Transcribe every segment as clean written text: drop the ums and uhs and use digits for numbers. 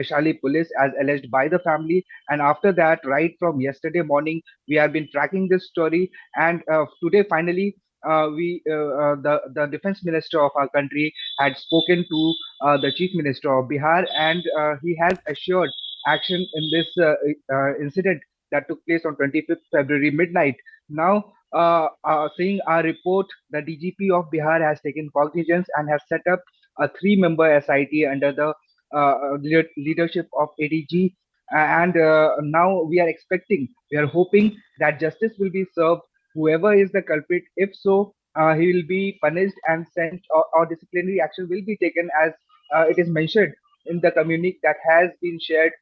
Vaishali police as alleged by the family. And after that, right from yesterday morning, we have been tracking this story. And today, finally, the defense minister of our country had spoken to the chief minister of Bihar, and he has assured action in this incident that took place on 25th February midnight. Now, seeing our report, the DGP of Bihar has taken cognizance and has set up a three-member SIT under the leadership of ADG. And now we are hoping that justice will be served. Whoever is the culprit, if so, he will be punished and sent, or disciplinary action will be taken as it is mentioned in the communique that has been shared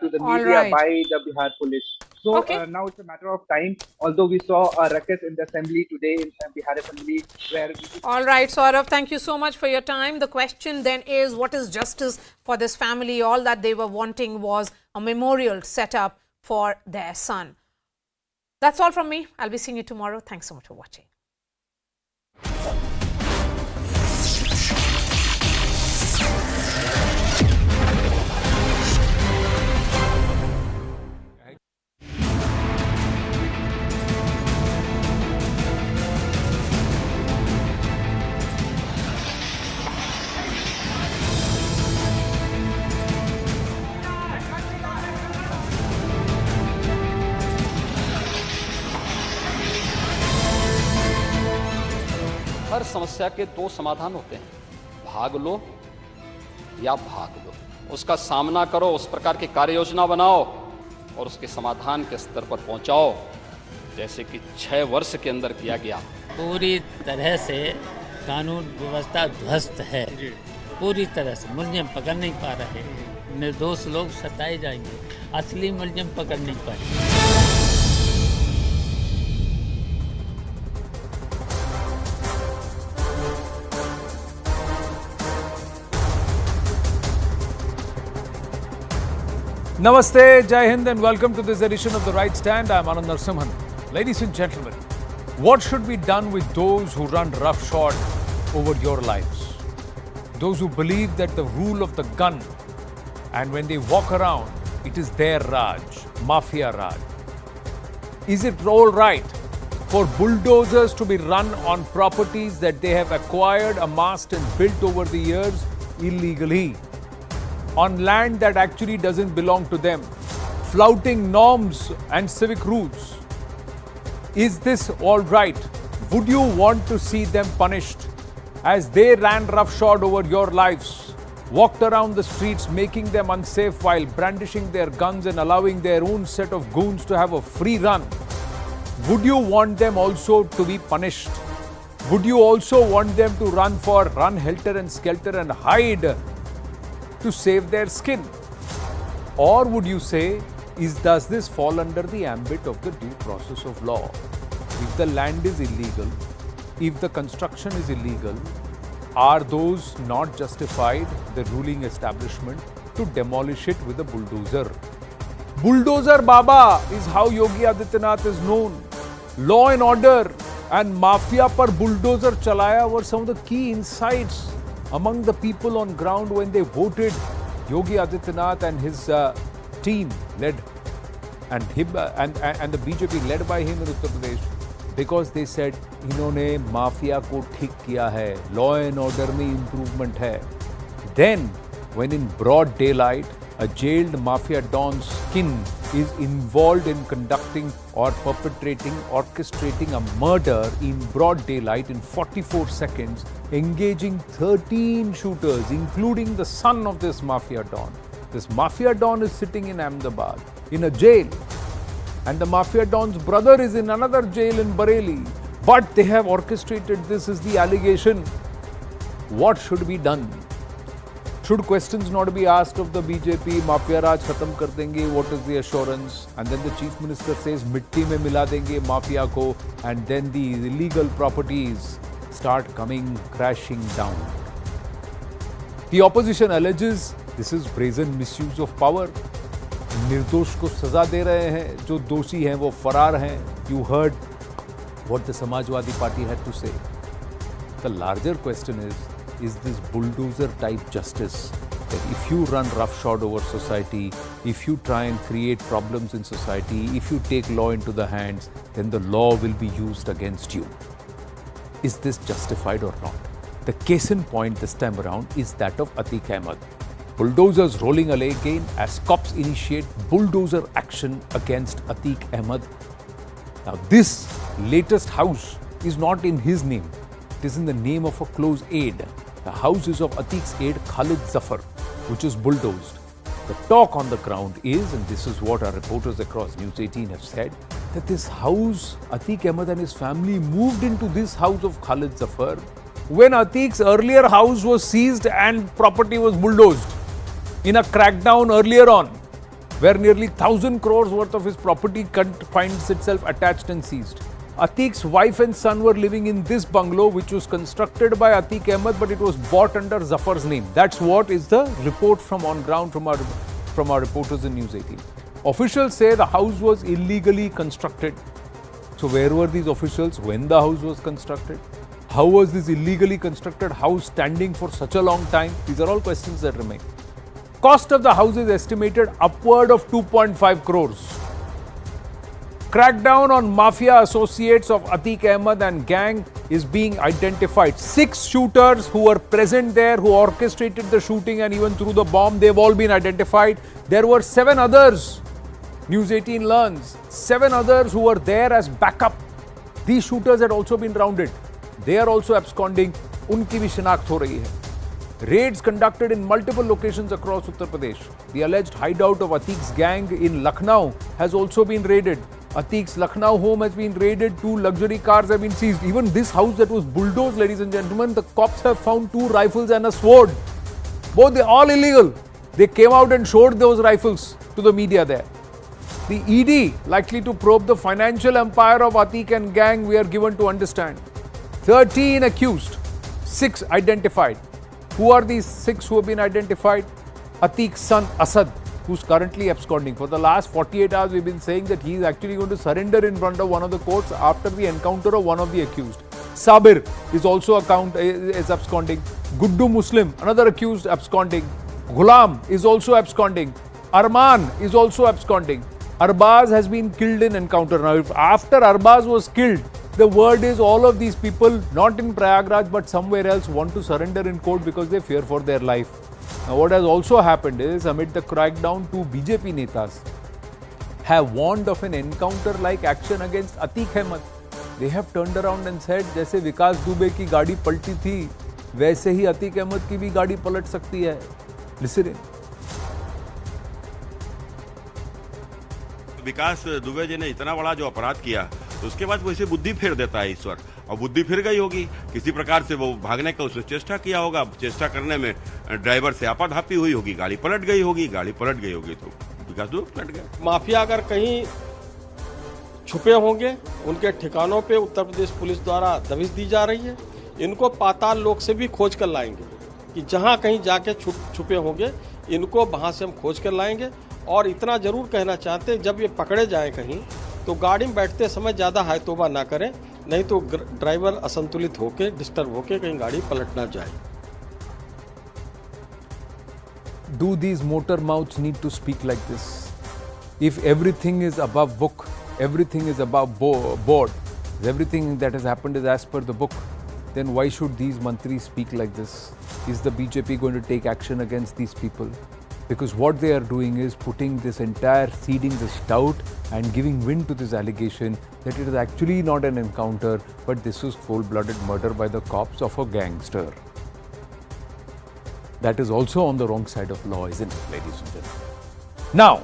to the All media right. by the Bihar police. So Okay. now it's a matter of time. Although we saw a ruckus in the assembly today in Bihar assembly, where All right, Saurav, thank you so much for your time. The question then is, what is justice for this family? All that they were wanting was a memorial set up for their son. That's all from me. I'll be seeing you tomorrow. Thanks so much for watching. हर समस्या के दो समाधान होते हैं, भाग लो या भाग लो। उसका सामना करो, उस प्रकार की कार्य योजना बनाओ और उसके समाधान के स्तर पर पहुंचाओ, जैसे कि 6 वर्ष के अंदर किया गया। पूरी तरह से कानून व्यवस्था ध्वस्त है, पूरी तरह से मुलजिम पकड़ नहीं पा रहे, निर्दोष लोग सताए जाएंगे, असली मुलजिम पकड़ नहीं पाए। Namaste, Jai Hind, and welcome to this edition of The Right Stand. I'm Anand Narsimhan. Ladies and gentlemen, what should be done with those who run roughshod over your lives? Those who believe that the rule of the gun, and when they walk around, it is their Raj, Mafia Raj. Is it all right for bulldozers to be run on properties that they have acquired, amassed, and built over the years illegally? On land that actually doesn't belong to them, flouting norms and civic rules. Is this all right? Would you want to see them punished as they ran roughshod over your lives, walked around the streets making them unsafe while brandishing their guns and allowing their own set of goons to have a free run? Would you want them also to be punished? Would you also want them to run helter and skelter and hide to save their skin? Or would you say, does this fall under the ambit of the due process of law? If the land is illegal, if the construction is illegal, are those not justified, the ruling establishment, to demolish it with a bulldozer? Bulldozer Baba is how Yogi Adityanath is known. Law and order and mafia par bulldozer chalaya were some of the key insights among the people on ground when they voted Yogi Adityanath and his team led and the BJP led by him in Uttar Pradesh, because they said इन्होंने mafia को ठीक किया है, law and order में improvement है. Then when in broad daylight a jailed mafia don's skin is involved in conducting or perpetrating, orchestrating a murder in broad daylight in 44 seconds, engaging 13 shooters, including the son of this mafia don. This mafia don is sitting in Ahmedabad in a jail, and the mafia don's brother is in another jail in Bareilly. But they have orchestrated this, is the allegation. What should be done? Should questions not be asked of the BJP? Mafia Raj khatam kar denge, what is the assurance? And then the Chief Minister says, mitti mein mila denge mafia ko, and then the illegal properties start coming crashing down. The opposition alleges this is brazen misuse of power. निर्दोष को सजा दे रहे हैं, जो दोषी हैं वो फरार हैं. You heard what the Samajwadi Party had to say. The larger question is this bulldozer type justice that if you run roughshod over society, if you try and create problems in society, if you take law into the hands, then the law will be used against you. Is this justified or not? The case in point this time around is that of Atiq Ahmed. Bulldozers rolling away again as cops initiate bulldozer action against Atiq Ahmed. Now this latest house is not in his name. It is in the name of a close aide. The house is of Atiq's aide Khalid Zafar, which is bulldozed. The talk on the ground is, and this is what our reporters across News18 have said, that this house, Atiq Ahmed and his family moved into this house of Khalid Zafar when Atiq's earlier house was seized and property was bulldozed in a crackdown earlier on, where nearly 1,000 crores worth of his property finds itself attached and seized. Atiq's wife and son were living in this bungalow, which was constructed by Atiq Ahmed, but it was bought under Zafar's name. That's what is the report from on ground from our reporters in News18. Officials say the house was illegally constructed. So where were these officials when the house was constructed? How was this illegally constructed house standing for such a long time? These are all questions that remain. Cost of the house is estimated upward of 2.5 crores. Crackdown on mafia associates of Atiq Ahmed and gang is being identified. 6 shooters who were present there, who orchestrated the shooting and even threw the bomb, they've all been identified. There were 7 others, News18 learns, 7 others who were there as backup. These shooters had also been rounded. They are also absconding. Unki bhi shinakt ho rahi hai. Raids conducted in multiple locations across Uttar Pradesh. The alleged hideout of Atiq's gang in Lucknow has also been raided. Atiq's Lucknow home has been raided, 2 luxury cars have been seized. Even this house that was bulldozed, ladies and gentlemen, the cops have found 2 rifles and a sword. Both, they all illegal. They came out and showed those rifles to the media there. The ED likely to probe the financial empire of Atiq and gang, we are given to understand. 13 accused, 6 identified. Who are these 6 who have been identified? Atiq's son Asad, who's currently absconding. For the last 48 hours, we've been saying that he is actually going to surrender in front of one of the courts after the encounter of one of the accused. Sabir is also absconding. Guddu Muslim, another accused, absconding. Ghulam is also absconding. Arman is also absconding. Arbaz has been killed in encounter. Now, if after Arbaz was killed, the word is all of these people, not in Prayagraj but somewhere else, want to surrender in court because they fear for their life. Now, what has also happened is, amid the crackdown, 2 BJP netas have warned of an encounter-like action against Atiq Ahmed. They have turned around and said, जैसे विकास दुबे की गाड़ी पलटी थी, वैसे ही अतीक अहमद की भी गाड़ी पलट सकती है. Listen in. विकास दुबे जी ने इतना बड़ा जो अपराध किया, तो उसके बाद वो इसे बुद्धि फेर देता है ईश्वर, और बुद्धि फिर गई होगी किसी प्रकार से, वो भागने का उसने चेष्टा किया होगा, चेष्टा करने में ड्राइवर से आपाधापी हुई होगी, गाड़ी पलट गई होगी, तो विकास दुबे पलट गया. माफिया अगर कहीं छुपे होंगे, उनके ठिकानों पे उत्तर प्रदेश पुलिस द्वारा दबिश दी जा रही है. इनको पाताल लोक से भी खोज कर लाएंगे कि जहां कहीं जाके छुपे होंगे, इनको वहां से हम खोज कर लाएंगे. और इतना जरूर कहना चाहते हैं, जब ये पकड़े जाएं कहीं, तो गाड़ी में बैठते समय ज़्यादा हाय तौबा ना करें, नहीं तो ड्राइवर असंतुलित होकर, डिस्टर्ब होकर कहीं गाड़ी पलट ना जाए. Do these motor mouths need to speak like this? If everything is above book, everything is above board, everything that has happened is as per the book, then why should these mantris speak like this? Is the BJP going to take action against these people? Because what they are doing is putting this entire, seeding this doubt and giving wind to this allegation that it is actually not an encounter, but this was cold-blooded murder by the cops of a gangster. That is also on the wrong side of law, isn't it, ladies and gentlemen? Now,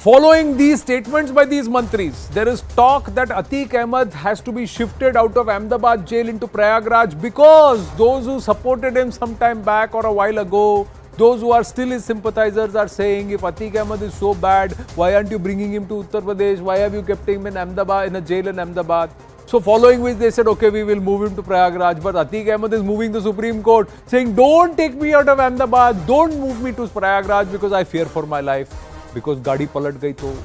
following these statements by these mantris, there is talk that Atiq Ahmed has to be shifted out of Ahmedabad jail into Prayagraj because those who supported him some time back or a while ago, those who are still his sympathizers are saying, if Atiq Ahmed is so bad, why aren't you bringing him to Uttar Pradesh? Why have you kept him in Ahmedabad, in a jail in Ahmedabad? So following which they said, okay, we will move him to Prayagraj. But Atiq Ahmed is moving the Supreme Court, saying, don't take me out of Ahmedabad, don't move me to Prayagraj because I fear for my life. Because Gadi palat gayi to.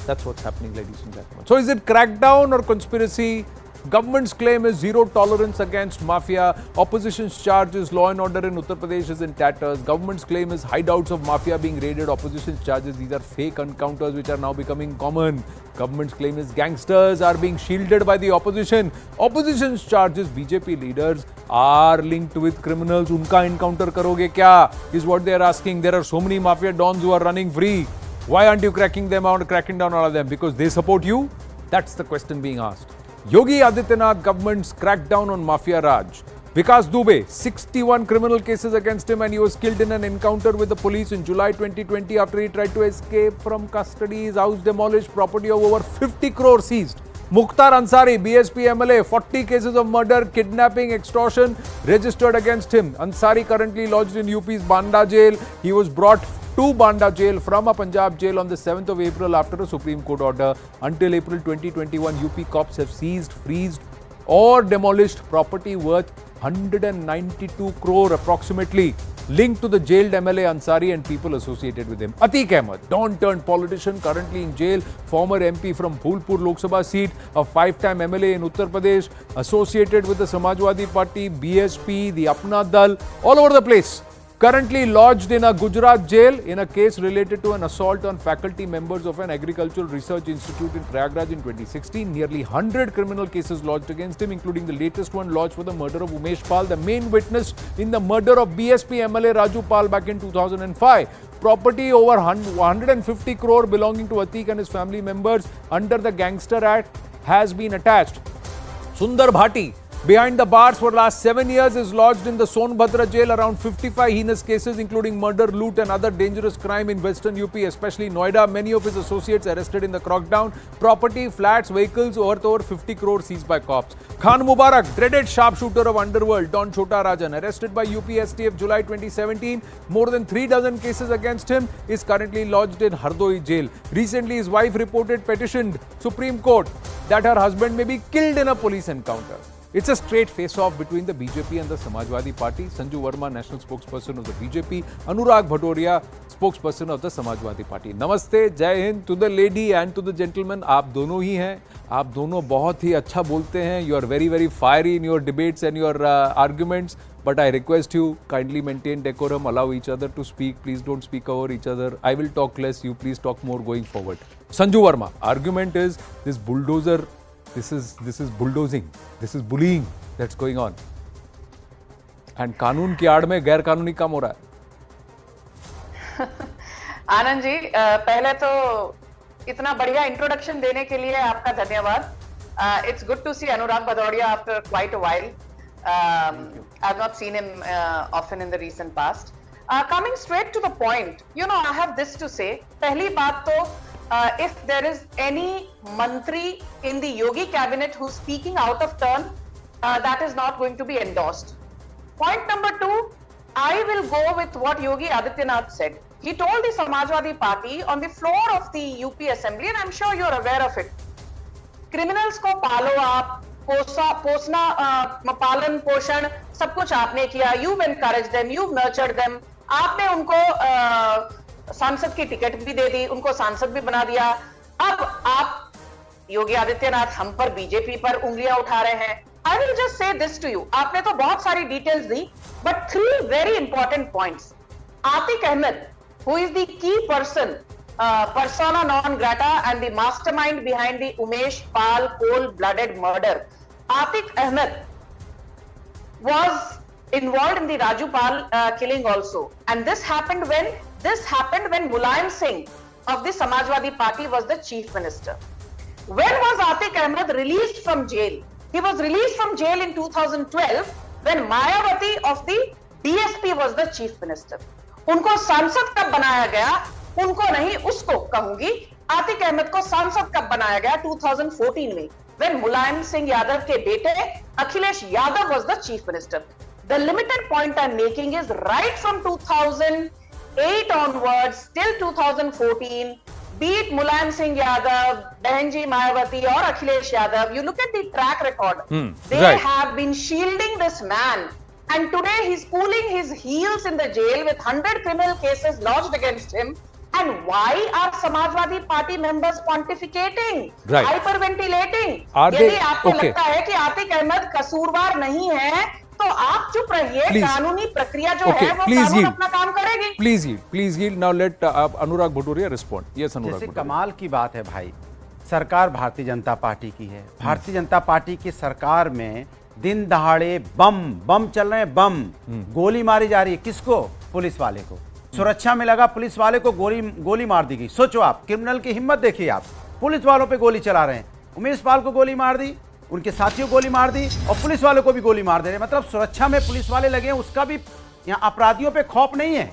That's what's happening, ladies and gentlemen. So is it crackdown or conspiracy? Government's claim is zero tolerance against mafia. Opposition's charge is law and order in Uttar Pradesh is in tatters. Government's claim is hideouts of mafia being raided. Opposition's charges, these are fake encounters which are now becoming common. Government's claim is gangsters are being shielded by the opposition. Opposition's charges, BJP leaders are linked with criminals. Unka encounter karoge kya? Is what they are asking. There are so many mafia dons who are running free. Why aren't you cracking them out, cracking down on all of them? Because they support you? That's the question being asked. Yogi Adityanath government's crackdown on Mafia Raj. Vikas Dubey, 61 criminal cases against him and he was killed in an encounter with the police in July 2020 after he tried to escape from custody. His house demolished, property of over 50 crore seized. Mukhtar Ansari, BSP MLA, 40 cases of murder, kidnapping, extortion registered against him. Ansari currently lodged in UP's Banda jail. He was brought to Banda jail from a Punjab jail on the 7th of April after a Supreme Court order. Until April 2021, UP cops have seized, freezed or demolished property worth 192 crore approximately, linked to the jailed MLA Ansari and people associated with him. Atiq Ahmed, Don-turned-politician, currently in jail, former MP from Phulpur Lok Sabha seat, a 5-time MLA in Uttar Pradesh, associated with the Samajwadi Party, BSP, the Apna Dal, all over the place. Currently lodged in a Gujarat jail in a case related to an assault on faculty members of an agricultural research institute in Prayagraj in 2016. Nearly 100 criminal cases lodged against him, including the latest one lodged for the murder of Umesh Pal, the main witness in the murder of BSP MLA Raju Pal back in 2005. Property over 150 crore belonging to Atiq and his family members under the Gangster Act has been attached. Sundar Bhati, behind the bars for last 7 years, is lodged in the Sonbhadra jail. Around 55 heinous cases including murder, loot and other dangerous crime in western UP, especially Noida. Many of his associates arrested in the crackdown. Property, flats, vehicles worth over 50 crore seized by cops. Khan Mubarak, dreaded sharpshooter of underworld, Don Chota Rajan, arrested by UP STF July 2017. More than 3 dozen cases against him, is currently lodged in Hardoi jail. Recently, his wife petitioned Supreme Court that her husband may be killed in a police encounter. It's a straight face-off between the BJP and the Samajwadi Party. Sanju Verma, national spokesperson of the BJP. Anurag Bhadoria, spokesperson of the Samajwadi Party. Namaste, Jai Hind to the lady and to the gentleman. आप दोनों ही हैं. आप दोनों बहुत ही अच्छा बोलते हैं. You are very, very fiery in your debates and your arguments. But I request you, kindly maintain decorum, allow each other to speak. Please don't speak over each other. I will talk less, you please talk more going forward. Sanju Verma, argument is this bulldozer. This is bulldozing. This is bullying that's going on. And कानून की आड़ में गैर कानूनी काम हो रहा है. आनंद जी, पहले तो इतना बढ़िया इंट्रोडक्शन देने के लिए आपका धन्यवाद. It's good to see Anurag Bhadoria after quite a while. I've not seen him often in the recent past. Coming straight to the point, I have this to say. पहली बात तो if there is any mantri in the Yogi cabinet who's speaking out of turn, that is not going to be endorsed. Point number 2, I will go with what Yogi Adityanath said. He told the Samajwadi Party on the floor of the UP Assembly, and I'm sure you're aware of it. Criminals को पालो आप, पोसना, पालन पोषण सब कुछ आपने किया. You've encouraged them, you've nurtured them. आपने उनको सांसद की टिकट भी दे दी, उनको सांसद भी बना दिया. अब आप योगी आदित्यनाथ हम पर, बीजेपी पर उंगलियां उठा रहे हैं. I will just say this to you. आपने तो बहुत सारी details the, but 3 very important points. Atiq Ahmed, who is the key person, persona non grata and the mastermind behind the Umesh Pal cold-blooded murder. Atiq Ahmed was involved in the Raju Pal killing also, and this happened when Mulayam Singh of the Samajwadi Party was the chief minister. When was Atiq Ahmed released from jail? He was released from jail in 2012 when Mayawati of the BSP was the chief minister. उनको सांसद कब बनाया गया? उनको नहीं, उसको कहूंगी. आतिक अहमद को सांसद कब बनाया गया? 2014 में, when Mulayam Singh Yadav के बेटे Akhilesh Yadav was the chief minister. The limited point I'm making is right from 2008 onwards till 2014, be it Mulayam Singh Yadav, Behenji Mayawati or Akhilesh Yadav, you look at the track record, they have been shielding this man. And today he's cooling his heels in the jail with 100 criminal cases lodged against him. And why are Samajwadi Party members pontificating, Right. hyperventilating? Are they- यदि आपको okay. लगता है कि आतिक अहमद कसूरवार नहीं है, तो आप चुप रहिए। Please. कानूनी प्रक्रिया जो Okay, है वो please कानून yield. अपना काम करेगी। Please yield. Now let Anurag Bhutoria respond. Yes, Anurag जैसे Bhutoria. कमाल की बात है भाई, सरकार भारतीय जनता पार्टी की है। भारतीय जनता पार्टी की सरकार में दिन दहाड़े बम चल रहे हैं, बम गोली मारी जा रही है। किसको? पुलिस वाले को। सुरक्षा में लगा पुलिस वाले को गोली मार दी गई। सोचो आप, क्रिमिनल की हिम्मत देखिए आप, पुलिस वालों पे गोली चला रहे हैं। उमेश पाल को गोली मार दी, उनके साथियों को गोली मार दी और पुलिस वालों को भी गोली मार दे रहे हैं। मतलब सुरक्षा में पुलिस वाले लगे हैं, उसका भी यहाँ अपराधियों पे खौफ नहीं है।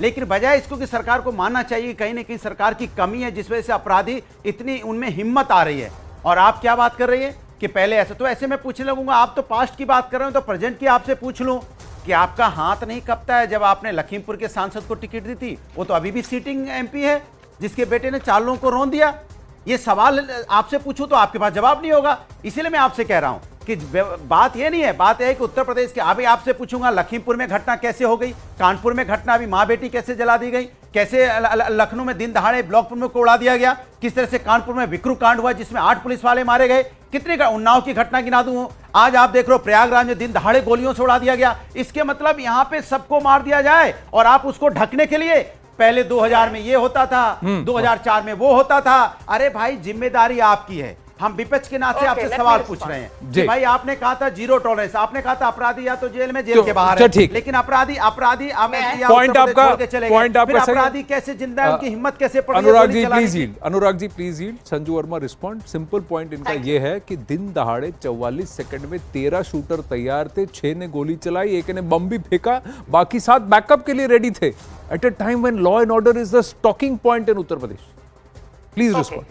लेकिन बजाय इसको कि सरकार को मानना चाहिए कहीं ना कहीं सरकार की कमी है, जिस वजह से अपराधी इतनी उनमें हिम्मत आ रही है। और आप क्या बात कर रही है कि पहले ऐसा, तो ऐसे मैं पूछने लगूंगा, आप तो पास्ट की बात कर रहे हो, तो प्रेजेंट की आपसे पूछ लूं कि आपका हाथ नहीं कपता है जब आपने लखीमपुर के सांसद को टिकट दी थी? वो तो अभी भी सीटिंग एमपी है, जिसके बेटे ने 4 लोगों को रौंद दिया। ये सवाल आपसे पूछूं तो आपके पास जवाब नहीं होगा। इसीलिए मैं आपसे कह रहा हूं कि बात ये नहीं है, बात यह है कि उत्तर प्रदेश के, अभी आपसे पूछूंगा लखीमपुर में घटना कैसे हो गई, कानपुर में घटना, अभी माँ बेटी कैसे जला दी गई, कैसे लखनऊ में दिन दहाड़े ब्लॉक प्रमुख को उड़ा दिया गया, किस तरह से कानपुर में विक्रु कांड हुआ जिसमें 8 पुलिस वाले मारे गए, कितने उन्नाव की घटना गिना दूं। आज आप देख रहे हो प्रयागराज में दिन दहाड़े गोलियों से उड़ा दिया गया। इसके मतलब यहां पे सबको मार दिया जाए और आप उसको ढकने के लिए, पहले 2000 में ये होता था, 2004 में वो होता था। अरे भाई, जिम्मेदारी आपकी है। हम विपक्ष के नाते आपसे सवाल पूछ रहे हैं कि भाई आपने कहा था 0 टॉलरेंस, आपने कहा था अपराधी या तो जेल में, जेल के बाहर है, लेकिन अपराधी पॉइंट आपका अपराधी कैसे जिंदा है, उनकी हिम्मत कैसे पड़ी? Anurag ji please yield. Sanju Verma respond. Simple point इनका ये है कि दिन दहाड़े 44 सेकंड में 13 शूटर तैयार थे, 6 ने गोली चलाई, एक ने बम भी फेंका, बाकी 7 बैकअप के लिए रेडी थे at a time when law and order is the talking point in Uttar Pradesh. Please respond.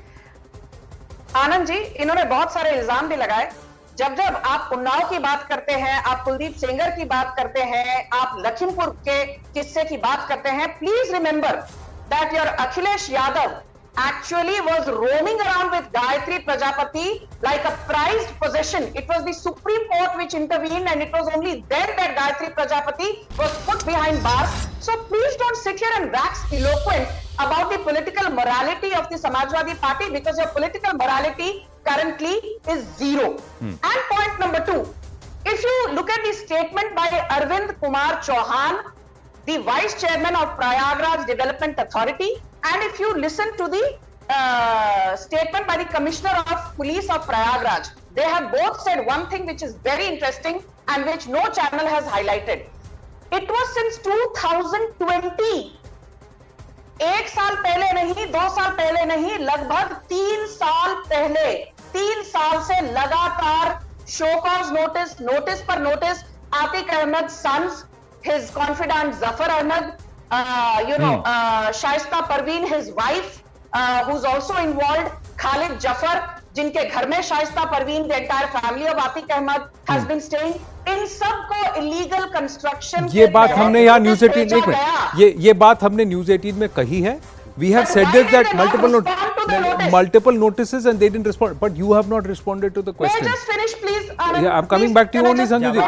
Anand ji, इन्होंने बहुत सारे इल्जाम भी लगाए। जब आप उन्नाव की बात करते हैं, आप कुलदीप सेंगर की बात करते हैं, आप लखीमपुर के किस्से की बात करते हैं, please remember that your Akhilesh Yadav actually was roaming around with Gayatri Prajapati like a prized possession. It was the Supreme Court which intervened, and it was only then that Gayatri Prajapati was put behind bars. So please don't sit here and wax eloquent about the political morality of the Samajwadi Party, because your political morality currently is 0. And point number 2, if you look at the statement by Arvind Kumar Chauhan, the vice chairman of Prayagraj Development Authority, and if you listen to the statement by the commissioner of police of Prayagraj, they have both said one thing which is very interesting and which no channel has highlighted. It was since 2020, 1 साल पहले नहीं, 2 साल पहले नहीं, लगभग 3 साल पहले, 3 साल से लगातार शो कॉज नोटिस पर notice, Atiq Ahmed sons, his confidant Zafar Ahmed, Shaista Parveen, his wife, who's also involved, Khalid Jafar, जिनके घर में Shaista Parveen, the entire family of Atiq Ahmed has been staying, इन सब को illegal construction। ये बात हमने यहाँ न्यूज 18 एक मिनट, ये बात हमने न्यूज 18 में कही है। We have said this that multiple notices and they didn't respond, but you have not responded to the question. May I just finish, please? Yeah, I'm coming back to you only, Sanju ji.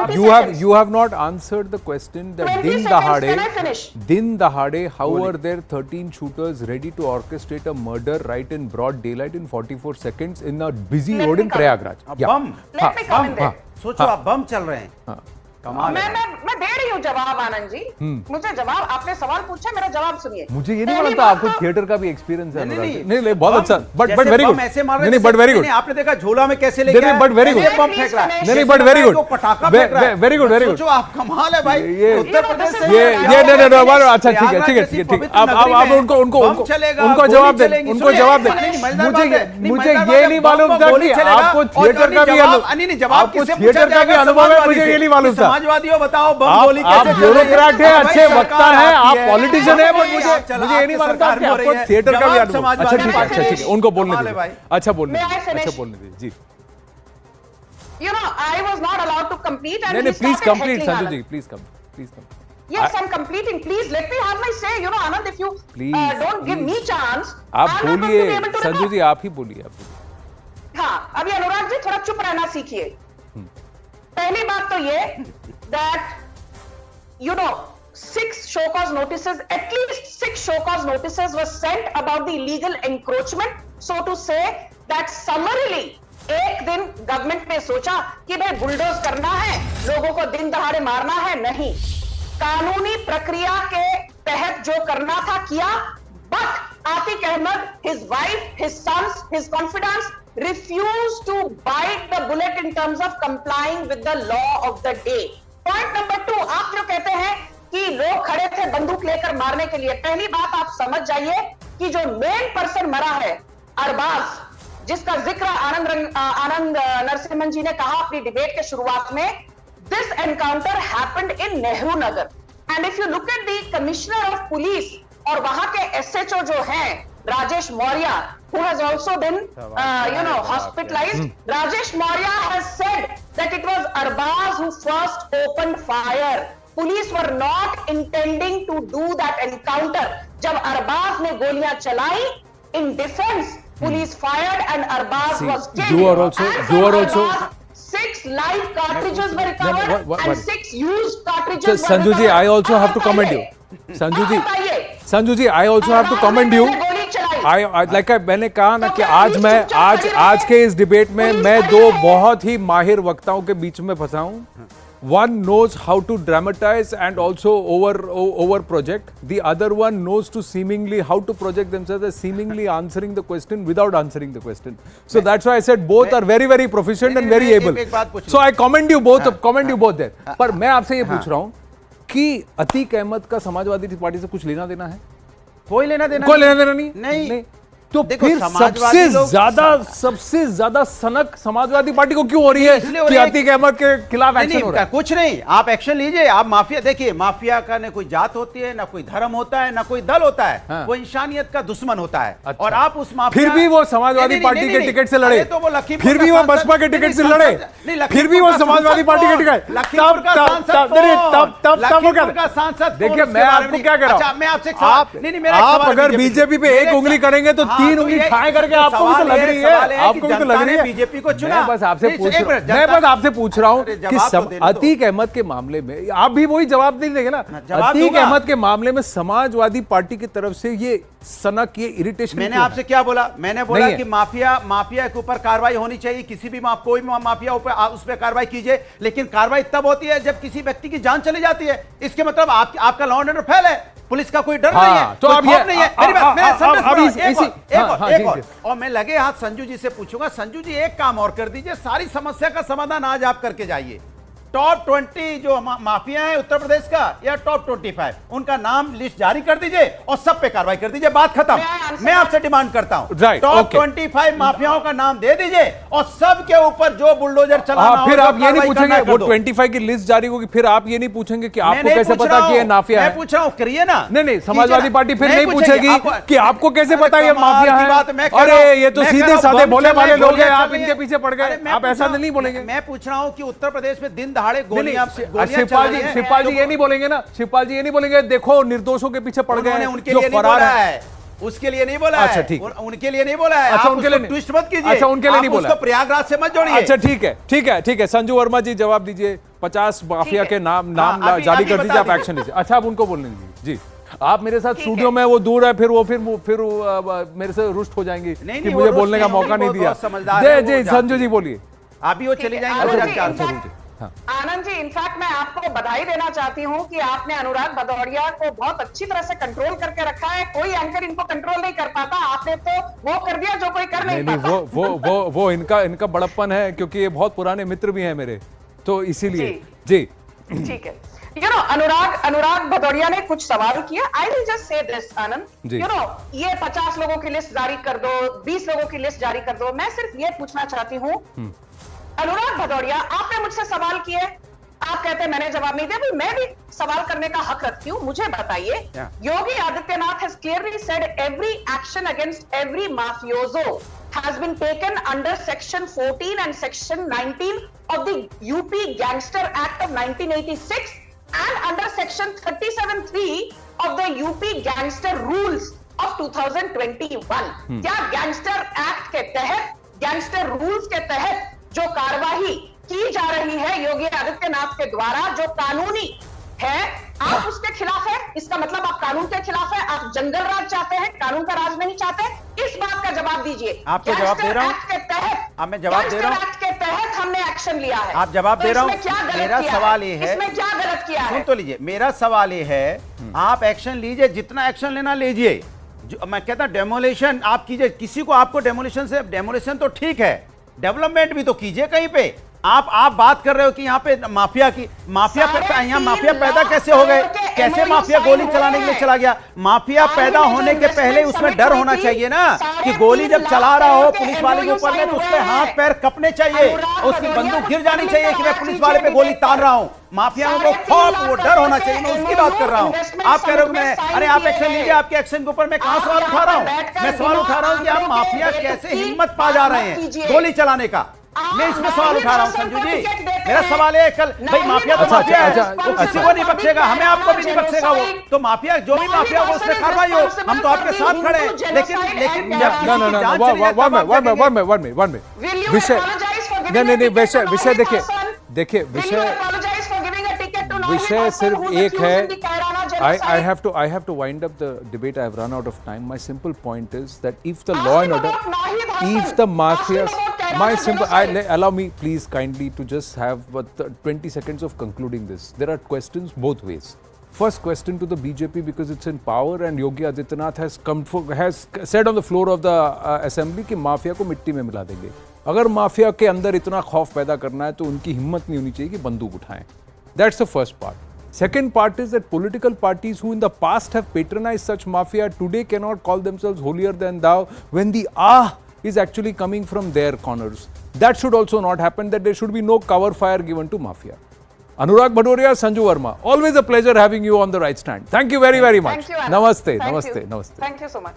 You have not answered the question that din dahade, how are there 13 shooters ready to orchestrate a murder right in broad daylight in 44 seconds in a busy road in Prayagraj? बम, सोचो आप, बम चल रहे हैं। मैं दे रही हूँ जवाब आनंद जी। मुझे जवाब, आपने सवाल पूछा, मेरा जवाब सुनिए। मुझे ये नहीं मालूम था आपको थिएटर का भी एक्सपीरियंस है। नहीं, बहुत अच्छा, बट वेरी गुड। नहीं, बट वेरी गुड। आपने देखा झोला में कैसे लेके आए, बट वेरी गुड, बम फेंक रहा है। नहीं, but very good, very good, very good. सोचो आप, कमाल है भाई, उत्तर प्रदेश से ये अच्छा, ठीक है। अब उनको जवाब दे, मुझे ये नहीं मालूम था कि आपको थिएटर का भी अनुभव है, मुझे ये नहीं मालूम था। समाजवादियों बताओ, बम गोली आप ब्यूरोक्रेट हैं, अच्छे वक्ता हैं, आप पॉलिटिशियन हैं, बट मुझे ये नहीं मालूम था कि आपको थिएटर का भी अनुभव। अच्छा ठीक है, उनको बोलने दीजिए। अच्छा बोलने दीजिए जी। You know, I was not allowed to complete, and नहीं, please complete, Sanju ji, please come. Yes, I'm completing. Please let me have my say. You know, Anand, if you don't give me chance, आप बोलिए, संजू जी, आप ही बोलिए। हाँ, अभी अनुराग जी थोड़ा चुप रहना सीखिए। पहली बात तो ये that 6 show cause notices, at least 6 show cause notices were sent about the illegal encroachment, so to say that summarily एक दिन गवर्नमेंट ने सोचा कि भाई बुलडोज करना है, लोगों को दिन दहाड़े मारना है, नहीं, कानूनी प्रक्रिया के तहत जो करना था किया, but Atiq Ahmed, his wife, his sons, his confidants refused to bite the bullet in terms of complying with the law of the day. Point number 2, आप जो कहते हैं कि लोग खड़े थे बंदूक लेकर मारने के लिए, पहली बात आप समझ जाइए कि जो मेन पर्सन मरा है अरबाज, जिसका जिक्र आनंद नरसिम्हन जी ने कहा अपनी डिबेट के शुरुआत में, this encounter happened in Nehru Nagar, and if you look at the commissioner of police और वहां के एसएचओ जो हैं Rajesh Maurya, who has also been hospitalized, Rajesh Maurya has said that it was Arbaz who first opened fire. Police were not intending to do that encounter. जब अरबाज ने गोलियां चलाई, in defense, police fired and Arbaz was killed. You are also 6 live cartridges were recovered and 6 used cartridges were Sanju ji, I also have to commend you. Sanju ji, I also have to commend you. मैंने कहा ना कि आज के इस debate में मैं दो बहुत ही माहिर वक्ताओं के बीच में फंसा हूं. One knows how to dramatize and also over project. The other one knows to seemingly how to project themselves as seemingly answering the question without answering the question. So that's why I said both are very very proficient and very able. So I commend you both there. पर मैं आपसे ये पूछ रहा हूं कि अतीक अहमद का Samajwadi party से कुछ लेना देना है? कोई लेना देना नहीं। तो फिर सबसे ज्यादा सनक समाजवादी पार्टी को क्यों हो रही है कि अतीक अहमद के खिलाफ एक्शन हो रहा है? कुछ नहीं, आप एक्शन लीजिए। आप माफिया देखिए, माफिया का न कोई जात होती है, न कोई धर्म होता है, न कोई दल होता है, हाँ। वो इंसानियत का दुश्मन होता है। अच्छा। और आप उस माफिया फिर भी वो समाजवादी पार्टी के टिकट से लड़े, तो वो फिर भी वो बसपा के टिकट से लड़े, फिर भी वो समाजवादी पार्टी के टिकट। सांसद देखिए, मैं आपको क्या कह रहा हूं, आप अगर बीजेपी पे एक उंगली करेंगे तो 3 उंगली खाए करके आपको भी तो लग रही है, आपको भी तो लग रही है। बीजेपी को चुना। मैं बस आपसे पूछ रहा हूं कि अतीक अहमद के मामले में आप भी वही जवाब नहीं देंगे ना? अतीक अहमद के मामले में समाजवादी पार्टी की तरफ से ये सनक, ये इरिटेशन, मैंने आपसे क्या बोला? मैंने बोला कि माफिया के ऊपर कार्रवाई होनी चाहिए, किसी भी कोई भी माफिया ऊपर उस पर कार्रवाई कीजिए, लेकिन कार्रवाई तब होती है जब किसी व्यक्ति की जान चली जाती है। इसके मतलब आपका लॉ एंड ऑर्डर फेल है, पुलिस का कोई डर नहीं है, तो अब ये नहीं है। और मैं लगे हाथ संजू जी से पूछूंगा, संजू जी एक काम और कर दीजिए, सारी समस्या का समाधान आज आप करके जाइए। टॉप 20 जो माफिया है उत्तर प्रदेश का या टॉप 25, उनका नाम लिस्ट जारी कर दीजिए और सब पे कार्रवाई कर दीजिए, बात खत्म। मैं आपसे डिमांड करता हूं, टॉप 25 माफियाओं का नाम दे दीजिए और सब के ऊपर जो बुलडोजर चलाना, फिर आप ये नहीं पूछेंगे वो 25 की लिस्ट जारी होगी, फिर आप ये नहीं पूछेंगे कि आपको कैसे पता कि ये माफिया है? मैं पूछ रहा हूं, करिए ना। नहीं, समाजवादी पार्टी फिर नहीं पूछेगी कि आपको कैसे पता ये माफिया है। अरे ये तो सीधे साधे भोले भाले लोग हैं, आप इनके पीछे पड़ गए, आप ऐसा नहीं बोलेंगे। मैं पूछ रहा हूं कि उत्तर प्रदेश में दिन दहाड़े शिवपाल जी ये नहीं बोलेंगे ना, शिवपाल जी ये नहीं बोलेंगे देखो निर्दोषों के पीछे पड़ गए हैं, उनके लिए फरार है, उसके लिए नहीं बोला है। अच्छा ठीक, उनके लिए नहीं बोला है। अच्छा, उनके लिए ट्विस्ट मत कीजिए। अच्छा, उनके लिए नहीं बोला, उसको प्रयागराज से मत जोड़िए। अच्छा ठीक है। संजू वर्मा जी जवाब दीजिए, 50 माफिया के नाम जारी कर दीजिए, आप एक्शन लीजिए। अच्छा, आप उनको बोलने दीजिए जी। आप मेरे साथ स्टूडियो में, वो दूर है, फिर मेरे से रुष्ट हो जाएंगी कि मुझे बोलने का मौका नहीं दिया। जी संजू जी बोलिए। आप भी वो चले जाएंगे। आनंद जी, इनफैक्ट मैं आपको बधाई देना चाहती हूं कि आपने अनुराग भदौड़िया को बहुत अच्छी तरह से कंट्रोल करके रखा है। कोई एंकर इनको कंट्रोल नहीं कर पाता, आपने तो वो कर दिया जो कोई कर नहीं पाता। वो इनका बड़प्पन है, क्योंकि ये बहुत पुराने मित्र भी हैं मेरे, तो इसीलिए जी ठीक है। अनुराग भदौड़िया ने कुछ सवाल किया। I will just say this Anand, ये 50 लोगों की लिस्ट जारी कर दो, 20 लोगों की लिस्ट जारी कर दो। मैं सिर्फ ये पूछना चाहती हूँ, अनुराग भदौड़िया, आपने मुझसे सवाल किए, आप कहते हैं मैंने जवाब नहीं दिया, मैं भी सवाल करने का हक रखती हूं। मुझे बताइए, Yogi Adityanath has clearly said every action against every mafioso has been taken under section 14 and section 19 of the UP Gangster Act of 1986 and under section 37(3) of the UP Gangster Rules of 2021। क्या गैंगस्टर एक्ट के तहत, gangster rules के तहत जो कार्यवाही की जा रही है योगी आदित्यनाथ के द्वारा, जो कानूनी है, आप उसके खिलाफ है, इसका मतलब आप कानून के खिलाफ है, आप जंगल राज चाहते हैं, कानून का राज नहीं चाहते। इस बात का जवाब दीजिए। आपको जवाब दे रहा हूं के तहत, अब मैं जवाब दे रहा हूं, एक्ट के तहत हमने एक्शन लिया है। आप जवाब दे रहा हूं। मेरा सवाल ये है, इसमें क्या गलत किया है? सुन तो लीजिए, मेरा सवाल ये है, आप एक्शन लीजिए, जितना एक्शन लेना लीजिए। जो मैं कहता हूं डेमोलिशन आप कीजिए, किसी को आपको डेमोलिशन तो ठीक है, डेवलपमेंट भी तो कीजिए कहीं पे। आप बात कर रहे हो कि यहाँ पे माफिया यहाँ माफिया पैदा कैसे हो गए, कैसे माफिया गोली चलाने के लिए चला गया? माफिया पैदा होने के पहले उसमें डर होना चाहिए ना, कि गोली जब चला रहा हो पुलिस वाले के ऊपर में तो उसके हाथ पैर कपने चाहिए, उसकी बंदूक गिर जानी चाहिए कि मैं पुलिस वाले पे गोली तान रहा हूं। माफियाओं को खौफ, वो डर होना चाहिए, मैं उसकी बात कर रहा हूं। आप कह रहे हो मैं, अरे आप एक्शन लीजिए, आपके एक्शन के ऊपर मैं कहां सवाल उठा रहा हूं? मैं सवाल उठा रहा हूं कि आप माफिया कैसे हिम्मत पा जा रहे हैं गोली चलाने का, मैं इसमें सवाल उठा रहा हूं संजू जी। मेरा सवाल है, कल भाई माफिया तो माफिया है, वो किसी को नहीं बख्शेगा, हमें आपको भी नहीं बख्शेगा। वो तो माफिया, जो भी माफिया हो उसमें कार्रवाई हो, हम तो आपके साथ खड़े हैं। लेकिन विषय सिर्फ एक है। I have to wind up the debate. I have run out of time. My simple point is that if the law and order, if the mafias, allow me please kindly to just have 20 seconds of concluding this. There are questions both ways. First question to the BJP, because it's in power and Yogi Adityanath has said on the floor of the assembly कि mafia को मिट्टी में मिला देंगे। अगर mafia के अंदर इतना खौफ पैदा करना है तो उनकी हिम्मत नहीं होनी चाहिए कि बंदूक उठाएं। That's the first part. Second part is that political parties who in the past have patronized such mafia today cannot call themselves holier than thou when the is actually coming from their corners. That should also not happen, that there should be no cover fire given to mafia. Anurag Bhadoria, Sanju Verma, always a pleasure having you on the right stand. Thank you very, very much. Thank you, Namaste, Thank namaste, you. namaste. Thank you so much.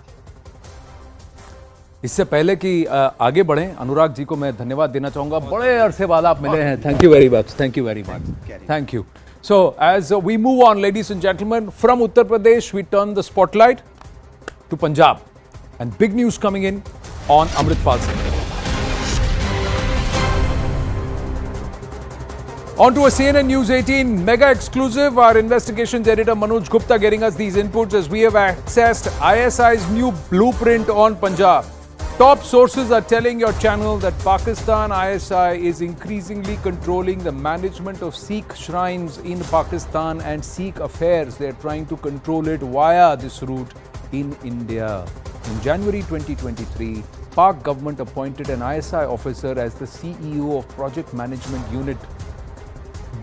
इससे पहले कि आगे बढ़ें, अनुराग जी को मैं धन्यवाद देना चाहूंगा, बड़े अरसे बाद आप मिले हैं। Thank you very much, thank you very much, thank you. So as we move on, ladies and gentlemen, from Uttar Pradesh we turn the spotlight to Punjab, and big news coming in on Amritpal Singh. On to a CNN News 18 mega exclusive. Our investigations editor Manoj Gupta getting us these inputs as we have accessed ISI's new blueprint on Punjab. Top sources are telling your channel that Pakistan ISI is increasingly controlling the management of Sikh shrines in Pakistan and Sikh affairs. They are trying to control it via this route in India. In January 2023, Pak government appointed an ISI officer as the CEO of Project Management Unit.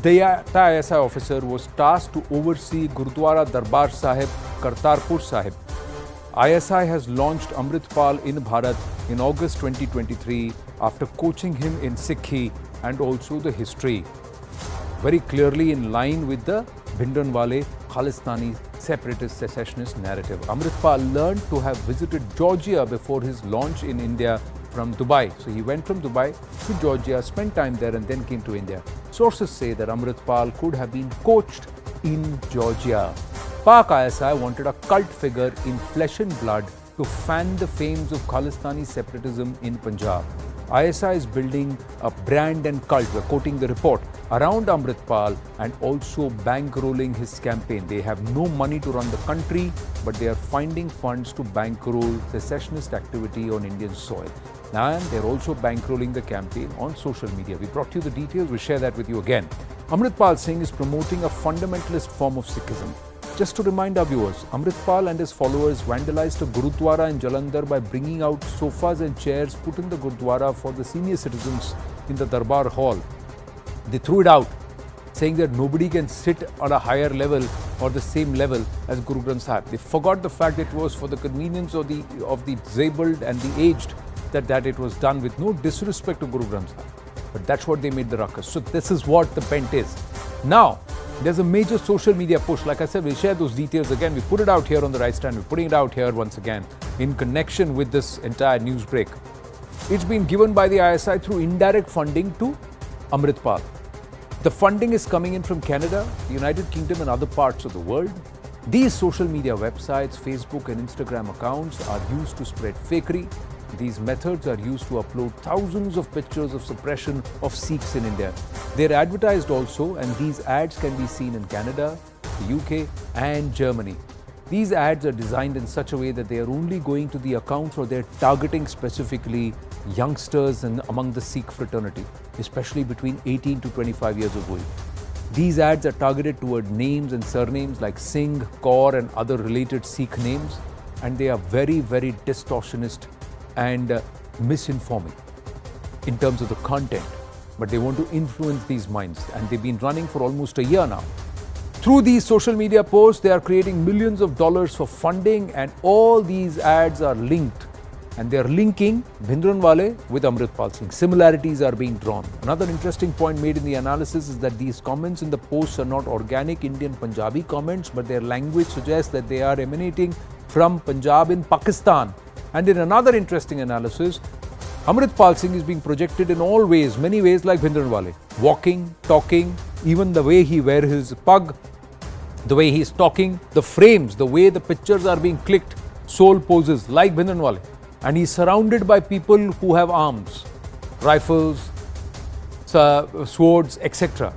The ISI officer was tasked to oversee Gurudwara Darbar Sahib, Kartarpur Sahib. ISI has launched Amritpal in Bharat in August 2023 after coaching him in Sikhi and also the history. Very clearly in line with the Bhindranwale Khalistani separatist secessionist narrative. Amritpal learned to have visited Georgia before his launch in India from Dubai. So he went from Dubai to Georgia, spent time there and then came to India. Sources say that Amritpal could have been coached in Georgia. Pak ISI wanted a cult figure in flesh and blood to fan the flames of Khalistani separatism in Punjab. ISI is building a brand and cult, we're quoting the report, around Amritpal and also bankrolling his campaign. They have no money to run the country, but they are finding funds to bankroll secessionist activity on Indian soil. And they're also bankrolling the campaign on social media. We brought you the details, we'll share that with you again. Amritpal Singh is promoting a fundamentalist form of Sikhism. Just to remind our viewers, Amritpal and his followers vandalized a Gurudwara in Jalandhar by bringing out sofas and chairs put in the Gurudwara for the senior citizens in the Darbar Hall. They threw it out, saying that nobody can sit on a higher level or the same level as Guru Granth Sahib. They forgot the fact it was for the convenience of the disabled and the aged, that it was done with no disrespect to Guru Granth Sahib. But that's what they made the ruckus. So this is what the bent is. Now, there's a major social media push. Like I said, we'll share those details again. We put it out here on the right stand. We're putting it out here once again in connection with this entire news break. It's been given by the ISI through indirect funding to Amritpal. The funding is coming in from Canada, the United Kingdom and other parts of the world. These social media websites, Facebook and Instagram accounts are used to spread fakery. These methods are used to upload thousands of pictures of suppression of Sikhs in India. They're advertised also, and these ads can be seen in Canada, the UK and Germany. These ads are designed in such a way that they are only going to the accounts or they're targeting specifically youngsters and among the Sikh fraternity, especially between 18 to 25 years of age. These ads are targeted toward names and surnames like Singh, Kaur and other related Sikh names, and they are very, very distortionist and misinforming in terms of the content. But they want to influence these minds, and they've been running for almost a year now. Through these social media posts, they are creating millions of dollars for funding, and all these ads are linked. And they are linking Bhindranwale with Amritpal Singh. Similarities are being drawn. Another interesting point made in the analysis is that these comments in the posts are not organic Indian Punjabi comments, but their language suggests that they are emanating from Punjab in Pakistan. And in another interesting analysis, Amritpal Singh is being projected in all ways, many ways like Bhindranwale. Walking, talking, even the way he wears his pug, the way he is talking, the frames, the way the pictures are being clicked, soul poses like Bhindranwale. And he is surrounded by people who have arms, rifles, swords, etc.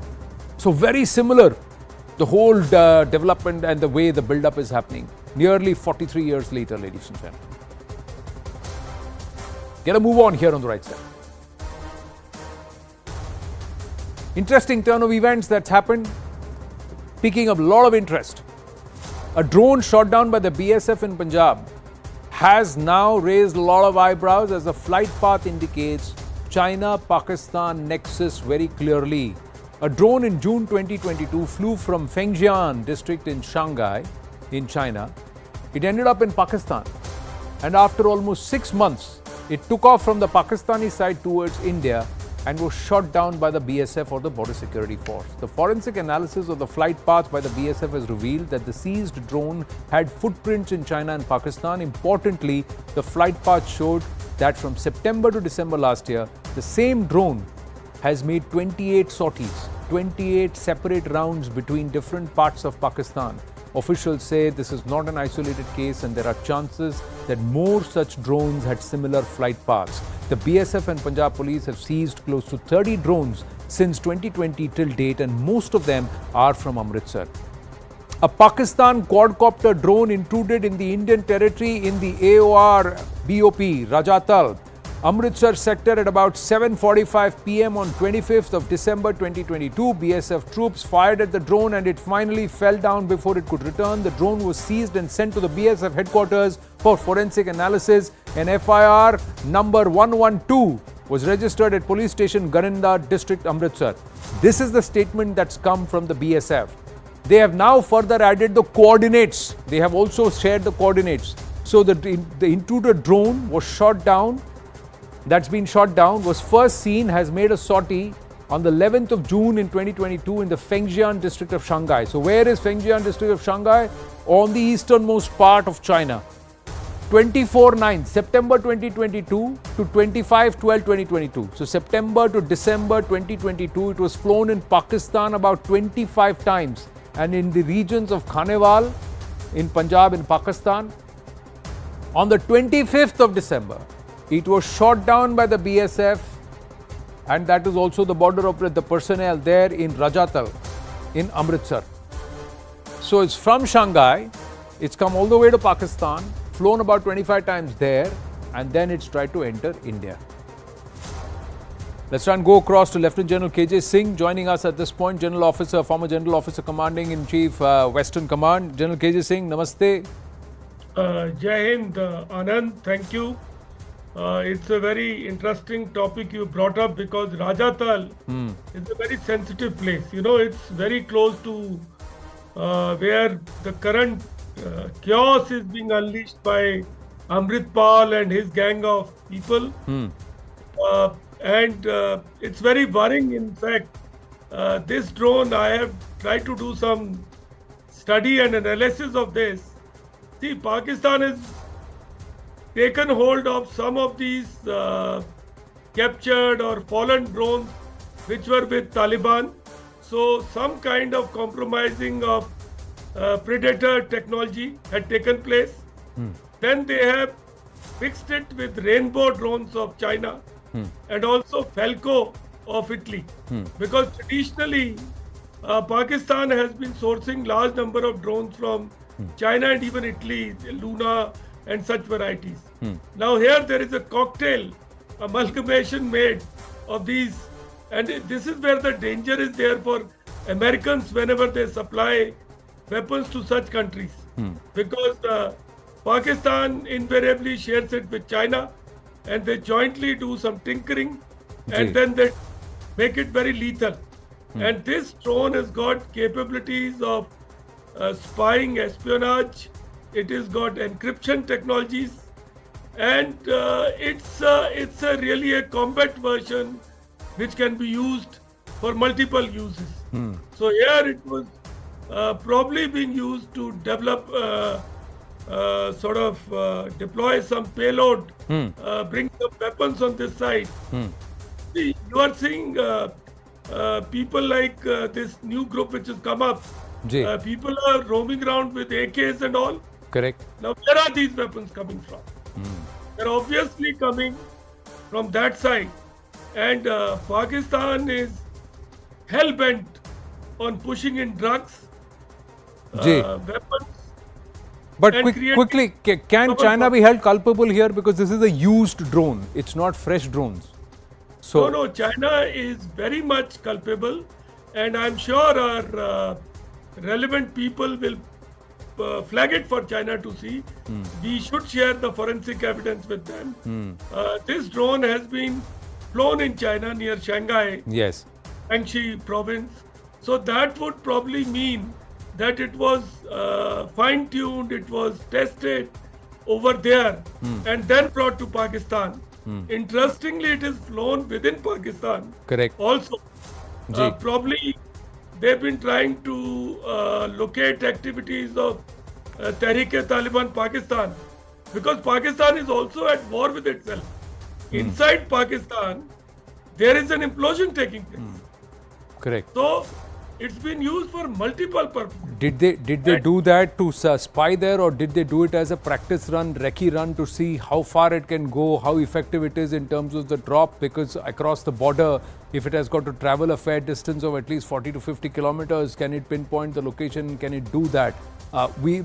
So very similar, the whole development and the way the build-up is happening. Nearly 43 years later, ladies and gentlemen. Get a move on here on the right side. Interesting turn of events that's happened, picking up a lot of interest. A drone shot down by the BSF in Punjab has now raised a lot of eyebrows as the flight path indicates China-Pakistan nexus very clearly. A drone in June 2022 flew from Fengjian district in Shanghai in China. It ended up in Pakistan, and after almost 6 months, it took off from the Pakistani side towards India and was shot down by the BSF or the Border Security Force. The forensic analysis of the flight path by the BSF has revealed that the seized drone had footprints in China and Pakistan. Importantly, the flight path showed that from September to December last year, the same drone has made 28 sorties, 28 separate rounds between different parts of Pakistan. Officials say this is not an isolated case and there are chances that more such drones had similar flight paths. The BSF and Punjab police have seized close to 30 drones since 2020 till date, and most of them are from Amritsar. A Pakistan quadcopter drone intruded in the Indian territory in the AOR BOP Rajatal, Amritsar sector at about 7:45 p.m. on 25th of December 2022. BSF troops fired at the drone and it finally fell down before it could return. The drone was seized and sent to the BSF headquarters for forensic analysis. An FIR number 112 was registered at police station Garinda district, Amritsar. This is the statement that's come from the BSF. They have now further added the coordinates. They have also shared the coordinates. So the intruder drone was shot down. That's been shot down, was first seen, has made a sortie on the 11th of June in 2022 in the Fengjian district of Shanghai. So where is Fengjian district of Shanghai? On the easternmost part of China. 24/9, September 2022 to 25/12/2022. So September to December 2022, it was flown in Pakistan about 25 times and in the regions of Khanewal in Punjab in Pakistan. On the 25th of December, it was shot down by the BSF, and that is also the border operator, the personnel there in Rajatal in Amritsar. So it's from Shanghai, it's come all the way to Pakistan, flown about 25 times there, and then it's tried to enter India. Let's try and go across to Lieutenant General KJ Singh joining us at this point, General Officer, former General Officer Commanding in Chief, Western Command. General KJ Singh, namaste. Jai Hind, Anand, thank you. It's a very interesting topic you brought up because Rajatal is a very sensitive place. You know, it's very close to where the current chaos is being unleashed by Amritpal and his gang of people. And it's very worrying. In fact, this drone, I have tried to do some study and analysis of this. See, Pakistan has taken hold of some of these captured or fallen drones which were with Taliban. So some kind of compromising of predator technology had taken place. Then they have mixed it with rainbow drones of China and also Falco of Italy. Because traditionally Pakistan has been sourcing large number of drones from China and even Italy, Luna and such varieties. Now here there is a cocktail amalgamation made of these, and this is where the danger is there for Americans whenever they supply weapons to such countries, because Pakistan invariably shares it with China, and they jointly do some tinkering, and then they make it very lethal. And this drone has got capabilities of spying, espionage. It has got encryption technologies, and it's really a combat version which can be used for multiple uses. So here it was probably being used to develop, deploy some payload, bring some weapons on this side. See, you are seeing people like this new group which has come up. People are roaming around with AKs and all. Correct. Now, where are these weapons coming from? They're obviously coming from that side. And Pakistan is hell-bent on pushing in drugs, weapons. But quickly, can China be held culpable here? Because this is a used drone. It's not fresh drones. So No, China is very much culpable, and I'm sure our relevant people will flag it for China to see. We should share the forensic evidence with them. This drone has been flown in China near Shanghai, yes, Anxi province. So that would probably mean that it was fine-tuned, it was tested over there, and then brought to Pakistan. Interestingly, it is flown within Pakistan. correct. Also, probably they've been trying to locate activities of Tehreek-e-Taliban Pakistan, because Pakistan is also at war with itself. Inside Pakistan, there is an implosion taking place. Correct. So it's been used for multiple purposes. Did they do that to spy there, or did they do it as a practice run, recce run, to see how far it can go, how effective it is in terms of the drop? Because across the border, if it has got to travel a fair distance of at least 40 to 50 kilometers, can it pinpoint the location? Can it do that?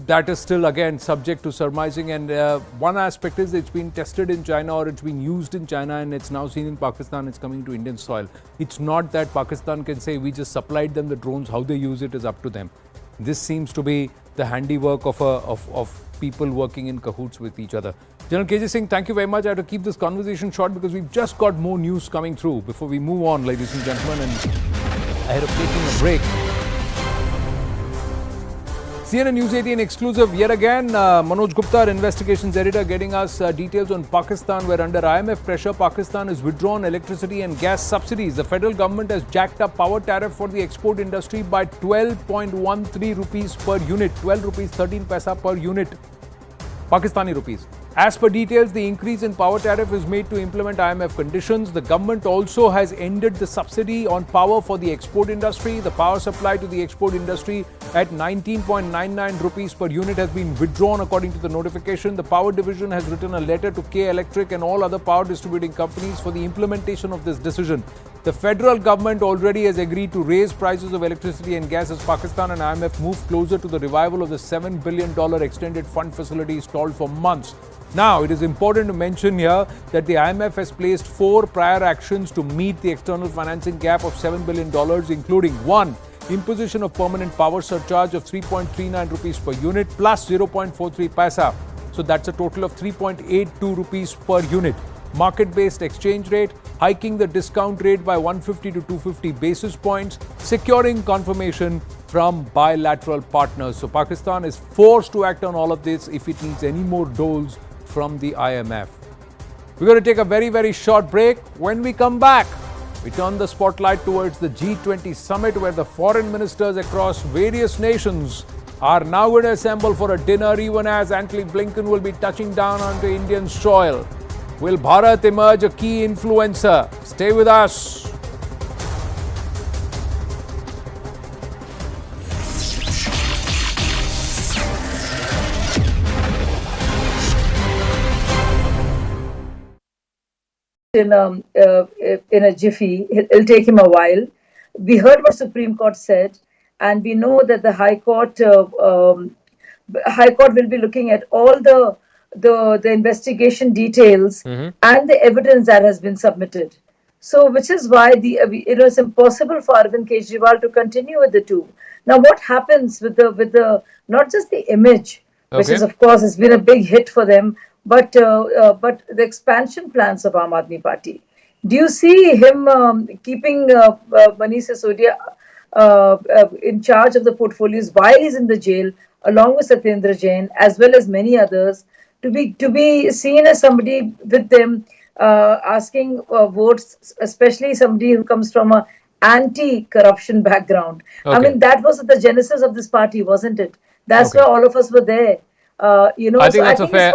That is still again subject to surmising. And one aspect is it's been tested in China, or it's been used in China, and it's now seen in Pakistan. It's coming to Indian soil. It's not that Pakistan can say we just supplied them the drones. How they use it is up to them. This seems to be the handiwork of people working in cahoots with each other. General KJ Singh, thank you very much. I have to keep this conversation short because we've just got more news coming through. Before we move on, ladies and gentlemen, and ahead of taking a break, CNN News 18 exclusive yet again. Manoj Gupta, our investigations editor, getting us details on Pakistan, where under IMF pressure, Pakistan has withdrawn electricity and gas subsidies. The federal government has jacked up power tariff for the export industry by 12.13 rupees per unit, 12 rupees 13 paisa per unit, Pakistani rupees. As per details, the increase in power tariff is made to implement IMF conditions. The government also has ended the subsidy on power for the export industry. The power supply to the export industry at 19.99 rupees per unit has been withdrawn according to the notification. The power division has written a letter to K Electric and all other power distributing companies for the implementation of this decision. The federal government already has agreed to raise prices of electricity and gas as Pakistan and IMF move closer to the revival of the $7 billion extended fund facility stalled for months. Now, it is important to mention here that the IMF has placed 4 prior actions to meet the external financing gap of $7 billion, including 1. Imposition of permanent power surcharge of 3.39 rupees per unit plus 0.43 paisa. So that's a total of 3.82 rupees per unit. Market-based exchange rate, hiking the discount rate by 150 to 250 basis points, securing confirmation from bilateral partners. So Pakistan is forced to act on all of this if it needs any more doles from the IMF. We're going to take a very, very short break. When we come back, we turn the spotlight towards the G20 summit, where the foreign ministers across various nations are now going to assemble for a dinner, even as Antony Blinken will be touching down onto Indian soil. Will Bharat emerge a key influencer? Stay with us. In a jiffy. It'll take him a while. We heard what Supreme Court said. and we know that the High Court will be looking at all the investigation details and the evidence that has been submitted. So, which is why it was impossible for Arvind Kejriwal to continue with the two. Now, what happens with the not just the image, which is of course has been a big hit for them, but the expansion plans of Aam Aadmi Party. Do you see him keeping Manish Sisodia in charge of the portfolios while he's in the jail, along with Satyendra Jain, as well as many others, to be seen as somebody with them asking votes, especially somebody who comes from a anti-corruption background? I mean, that was the genesis of this party, wasn't it? That's why all of us were there. I think that's a fair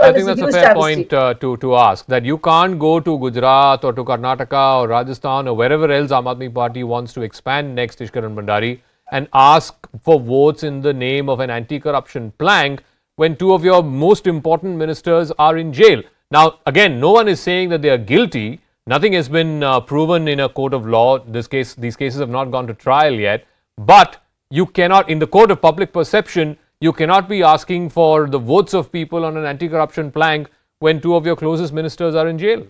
point to ask, that you can't go to Gujarat or to Karnataka or Rajasthan or wherever else Aam Aadmi Party wants to expand next, Ishkaran Bhandari, and ask for votes in the name of an anti-corruption plank when two of your most important ministers are in jail. Now, again, no one is saying that they are guilty. Nothing has been proven in a court of law. These cases have not gone to trial yet. But you cannot, in the court of public perception, you cannot be asking for the votes of people on an anti-corruption plank when two of your closest ministers are in jail.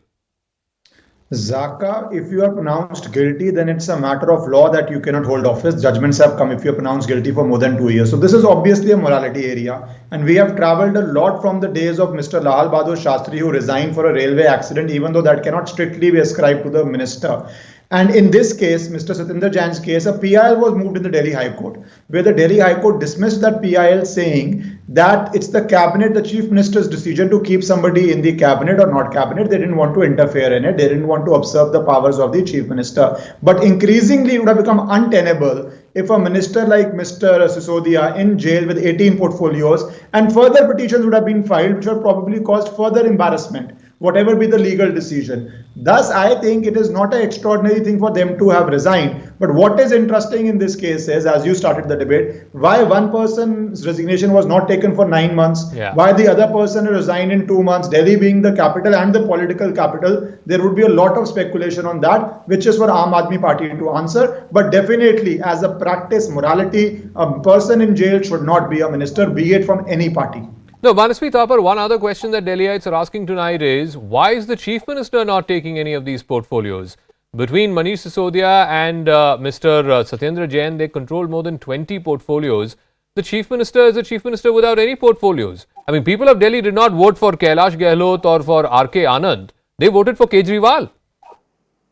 Zaka, if you are pronounced guilty, then it's a matter of law that you cannot hold office. Judgments have come if you are pronounced guilty for more than 2 years. So this is obviously a morality area. And we have traveled a lot from the days of Mr. Lal Bahadur Shastri, who resigned for a railway accident, even though that cannot strictly be ascribed to the minister. And in this case, Mr. Satyendra Jain's case, a PIL was moved in the Delhi High Court, where the Delhi High Court dismissed that PIL, saying that it's the cabinet, the chief minister's decision to keep somebody in the cabinet or not cabinet. They didn't want to interfere in it. They didn't want to observe the powers of the chief minister. But increasingly, it would have become untenable if a minister like Mr. Sisodia in jail with 18 portfolios, and further petitions would have been filed, which would have probably caused further embarrassment, whatever be the legal decision. Thus, I think it is not an extraordinary thing for them to have resigned. But what is interesting in this case is, as you started the debate, why one person's resignation was not taken for 9 months, why the other person resigned in 2 months, Delhi being the capital and the political capital. There would be a lot of speculation on that, which is for Aam Aadmi Party to answer. But definitely, as a practice, morality, a person in jail should not be a minister, be it from any party. No, Manasvi Thapar, one other question that Delhiites are asking tonight is, why is the Chief Minister not taking any of these portfolios? Between Manish Sisodia and Mr. Satyendra Jain, they control more than 20 portfolios. The Chief Minister is a Chief Minister without any portfolios. I mean, people of Delhi did not vote for Kailash Gehlot or for R.K. Anand. They voted for Kejriwal.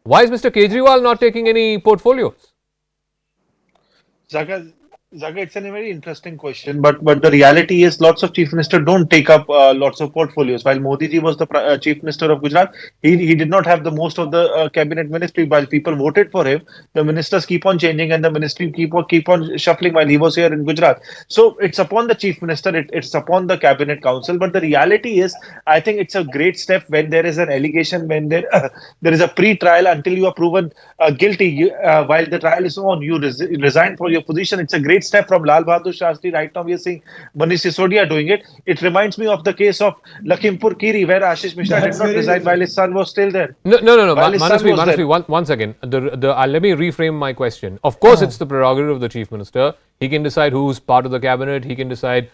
Why is Mr. Kejriwal not taking any portfolios? Zaga, it's a very interesting question, but the reality is lots of chief ministers don't take up lots of portfolios. While Modi ji was the chief minister of Gujarat, he did not have the most of the cabinet ministry. While people voted for him, the ministers keep on changing and the ministry keep on shuffling while he was here in Gujarat. So it's upon the chief minister, it's upon the cabinet council. But the reality is, I think it's a great step when there is an allegation, when there is a pre-trial until you are proven guilty. While the trial is on, you resign for your position. It's a great step from Lal Bahadur Shastri. Right now we are seeing Manish Sisodia doing it. It reminds me of the case of Lakhimpur Kheri, where Ashish Mishra did not resign while his son was still there. No. Manasvi, once again, let me reframe my question. Of course, it's the prerogative of the Chief Minister. He can decide who's part of the cabinet. He can decide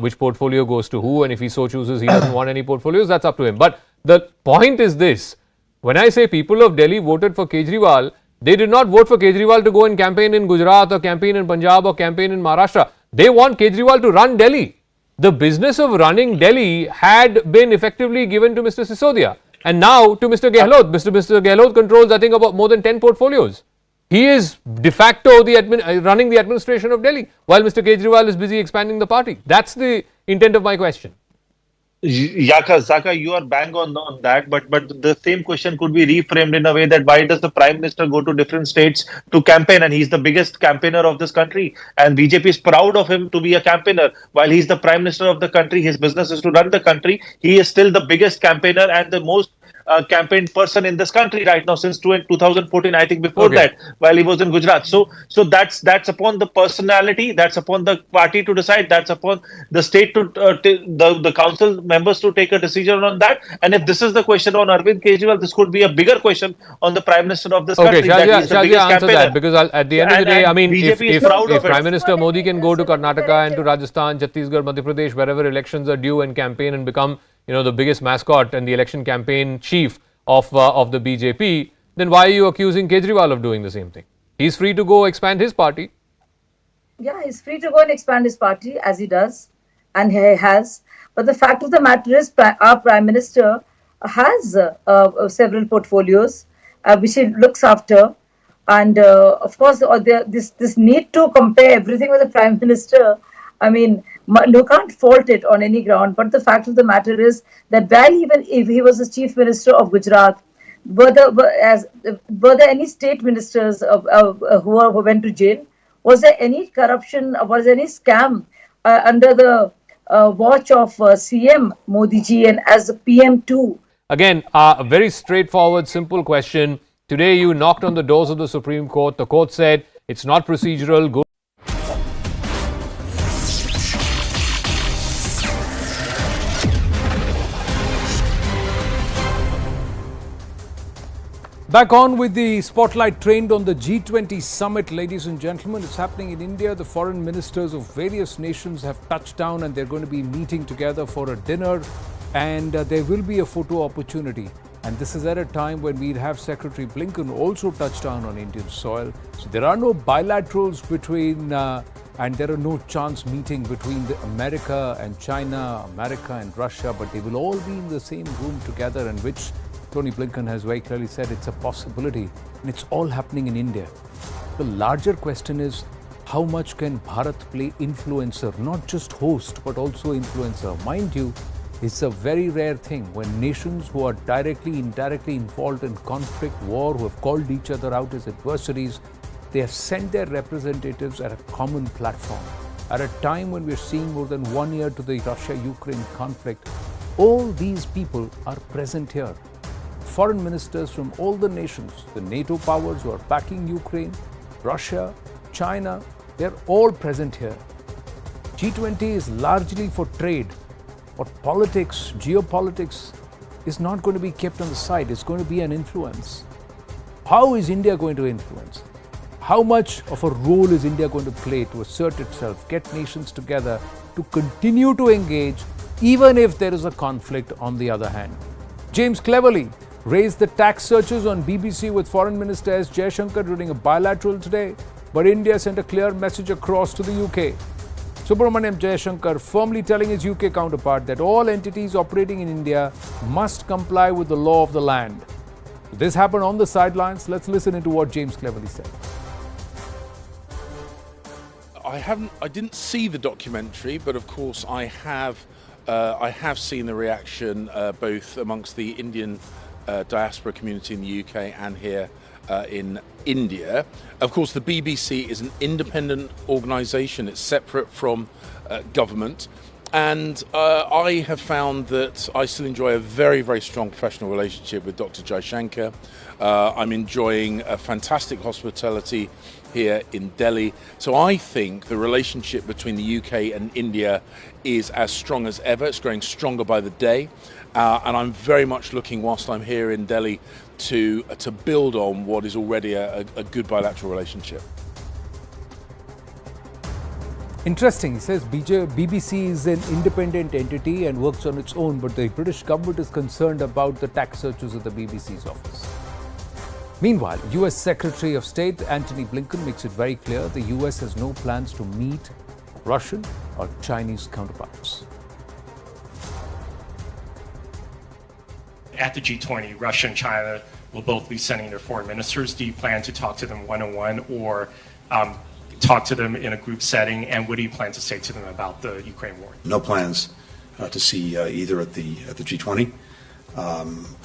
which portfolio goes to who, and if he so chooses he doesn't want any portfolios, that's up to him. But the point is this. When I say people of Delhi voted for Kejriwal, they did not vote for Kejriwal to go and campaign in Gujarat or campaign in Punjab or campaign in Maharashtra. They want Kejriwal to run Delhi. The business of running Delhi had been effectively given to Mr. Sisodia and now to Mr. Gehlot. Mr. Gehlot controls, I think, about more than 10 portfolios. He is de facto running the administration of Delhi while Mr. Kejriwal is busy expanding the party. That's the intent of my question. Zaka, you are bang on that, but the same question could be reframed in a way that why does the Prime Minister go to different states to campaign, and he's the biggest campaigner of this country, and BJP is proud of him to be a campaigner. While he's the Prime Minister of the country, his business is to run the country. He is still the biggest campaigner and the most campaigned person in this country right now since 2014. I think before that, while he was in Gujarat. So that's upon the personality, that's upon the party to decide, that's upon the state to the council members to take a decision on that. And if this is the question on Arvind Kejriwal, this could be a bigger question on the Prime Minister of this country. Shazia, answer that, because at the end of the day, I mean, if Prime Minister Modi can go to Karnataka and to Rajasthan, Chhattisgarh, Madhya Pradesh, wherever elections are due, and campaign and become, the biggest mascot and the election campaign chief of the BJP, then why are you accusing Kejriwal of doing the same thing? He's free to go expand his party. Yeah, he's free to go and expand his party as he does, and he has. But the fact of the matter is, our Prime Minister has several portfolios which he looks after, and of course, this need to compare everything with the Prime Minister. I mean, you can't fault it on any ground. But the fact of the matter is that while even if he was the Chief Minister of Gujarat, were there any state ministers who went to jail? Was there any corruption? Was there any scam under the watch of CM Modi ji and as PM too? Again, a very straightforward, simple question. Today you knocked on the doors of the Supreme Court. The court said it's not procedural. Go. Back on with the spotlight trained on the G20 summit, ladies and gentlemen. It's happening in India. The foreign ministers of various nations have touched down and they're going to be meeting together for a dinner, and there will be a photo opportunity. And this is at a time when we'd have Secretary Blinken also touch down on Indian soil. So there are no bilaterals between, and there are no chance meeting between America and China, America and Russia, but they will all be in the same room together, in which Tony Blinken has very clearly said it's a possibility, and it's all happening in India. The larger question is, how much can Bharat play influencer, not just host, but also influencer? Mind you, it's a very rare thing when nations who are directly, indirectly involved in conflict, war, who have called each other out as adversaries, they have sent their representatives at a common platform. At a time when we're seeing more than 1 year to the Russia-Ukraine conflict, all these people are present here. Foreign ministers from all the nations, the NATO powers who are backing Ukraine, Russia, China, they're all present here. G20 is largely for trade, but politics, geopolitics is not going to be kept on the side. It's going to be an influence. How is India going to influence? How much of a role is India going to play to assert itself, get nations together to continue to engage, even if there is a conflict on the other hand? James cleverly raised the tax searches on BBC with Foreign Minister S. Jaishankar during a bilateral today, but India sent a clear message across to the UK. Subramaniam Jaishankar firmly telling his UK counterpart that all entities operating in India must comply with the law of the land. This happened on the sidelines. Let's listen into what James cleverly said. I didn't see the documentary, but of course I have seen the reaction both amongst the Indian diaspora community in the UK and here in India. Of course, the BBC is an independent organisation. It's separate from government. And I have found that I still enjoy a very, very strong professional relationship with Dr. Jaishankar. I'm enjoying a fantastic hospitality here in Delhi. So I think the relationship between the UK and India is as strong as ever. It's growing stronger by the day. And I'm very much looking, whilst I'm here in Delhi, to build on what is already a good bilateral relationship. Interesting. He says BBC is an independent entity and works on its own, but the British government is concerned about the tax searches at the BBC's office. Meanwhile, US Secretary of State Antony Blinken makes it very clear the US has no plans to meet Russian or Chinese counterparts. At the G20, Russia and China will both be sending their foreign ministers. Do you plan to talk to them one-on-one or talk to them in a group setting? And what do you plan to say to them about the Ukraine war? No plans to see either at the G20,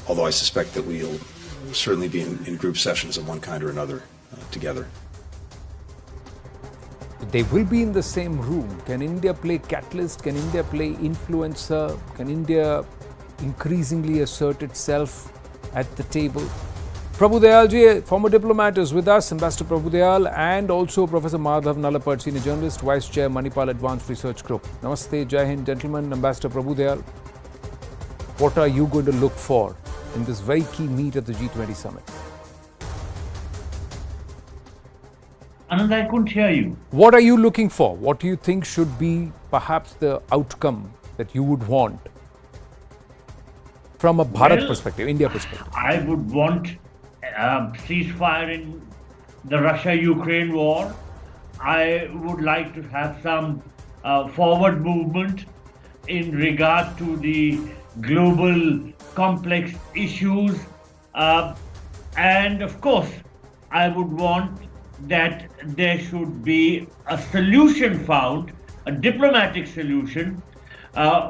although I suspect that we'll certainly be in group sessions of one kind or another together. They will be in the same room. Can India play catalyst? Can India play influencer? Can India increasingly assert itself at the table. Prabhu Dayalji, former diplomat, is with us, Ambassador Prabhu Dayal, and also Professor Madhav Nalapat, senior journalist, Vice Chair, Manipal Advanced Research Group. Namaste, Jai Hind, gentlemen. Ambassador Prabhu Dayal, what are you going to look for in this very key meet at the G20 summit? Anand, I couldn't hear you. What are you looking for? What do you think should be perhaps the outcome that you would want from a Bharat perspective, India perspective? I would want ceasefire in the Russia-Ukraine war. I would like to have some forward movement in regard to the global complex issues. And of course, I would want that there should be a solution found, a diplomatic solution,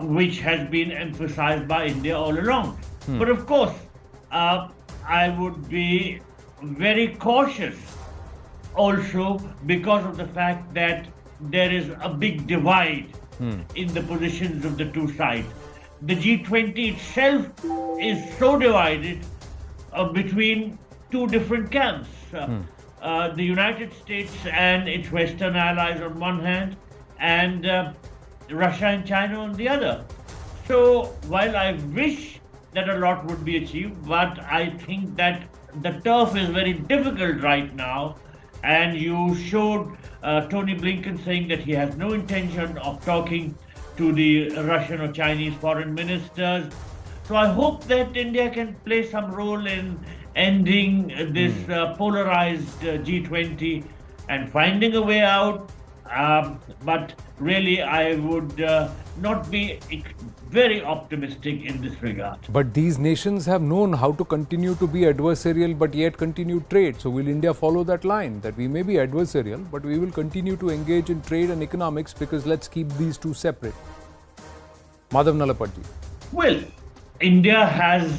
which has been emphasized by India all along. But of course, I would be very cautious also because of the fact that there is a big divide in the positions of the two sides. The G20 itself is so divided between two different camps. The United States and its Western allies on one hand, and Russia and China on the other. So while I wish that a lot would be achieved, but I think that the turf is very difficult right now, and you showed Tony Blinken saying that he has no intention of talking to the Russian or Chinese foreign ministers. So I hope that India can play some role in ending this polarized G20 and finding a way out. But really, I would not be very optimistic in this regard. But these nations have known how to continue to be adversarial but yet continue trade. So will India follow that line, that we may be adversarial but we will continue to engage in trade and economics because let's keep these two separate? Madhav Nalapatji. Well, India has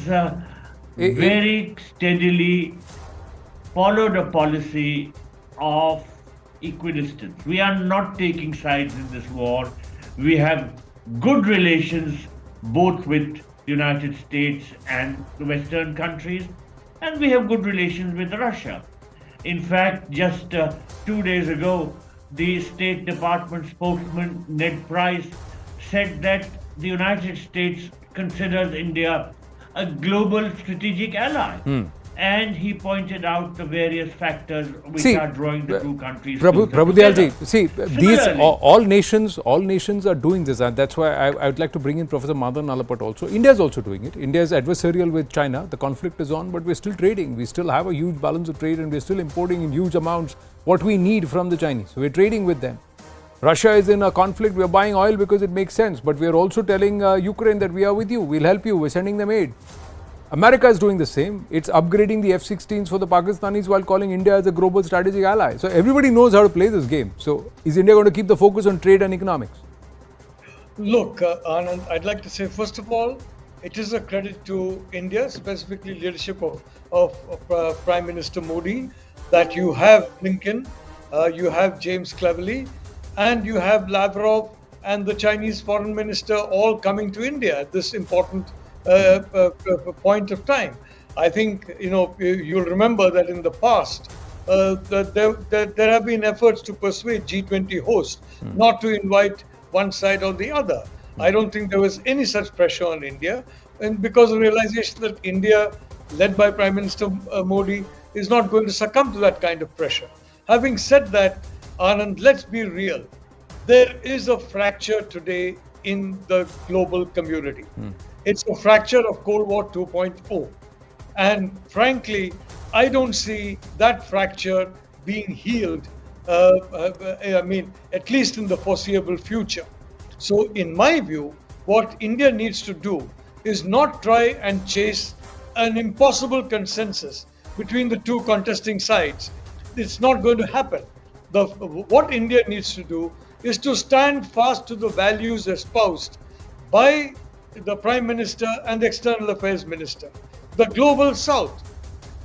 very steadily followed a policy of equidistance. We are not taking sides in this war. We have good relations both with the United States and the Western countries, and we have good relations with Russia. In fact, just 2 days ago, the State Department spokesman Ned Price said that the United States considers India a global strategic ally. And he pointed out the various factors which are drawing the two countries Prabhu together. Dayalji, see, these all nations are doing this, and that's why I would like to bring in Professor Madhav Nalapat also. India is also doing it. India is adversarial with China. The conflict is on, but we're still trading. We still have a huge balance of trade, and we're still importing in huge amounts what we need from the Chinese. So we're trading with them. Russia is in a conflict. We're buying oil because it makes sense, but we're also telling Ukraine that we are with you. We'll help you. We're sending them aid. America is doing the same. It's upgrading the F-16s for the Pakistanis while calling India as a global strategic ally. So everybody knows how to play this game. So is India going to keep the focus on trade and economics? Look, Anand, I'd like to say, first of all, it is a credit to India, specifically leadership of Prime Minister Modi, that you have Blinken, you have James Cleverly, and you have Lavrov and the Chinese foreign minister all coming to India at this important point of time. I think, you'll remember that in the past, there have been efforts to persuade G20 hosts not to invite one side or the other. I don't think there was any such pressure on India, and because of the realization that India, led by Prime Minister Modi, is not going to succumb to that kind of pressure. Having said that, Anand, let's be real. There is a fracture today in the global community. It's a fracture of Cold War 2.0. And frankly, I don't see that fracture being healed, at least in the foreseeable future. So in my view, what India needs to do is not try and chase an impossible consensus between the two contesting sides. It's not going to happen. What India needs to do is to stand fast to the values espoused by the Prime Minister and the External Affairs Minister. The Global South,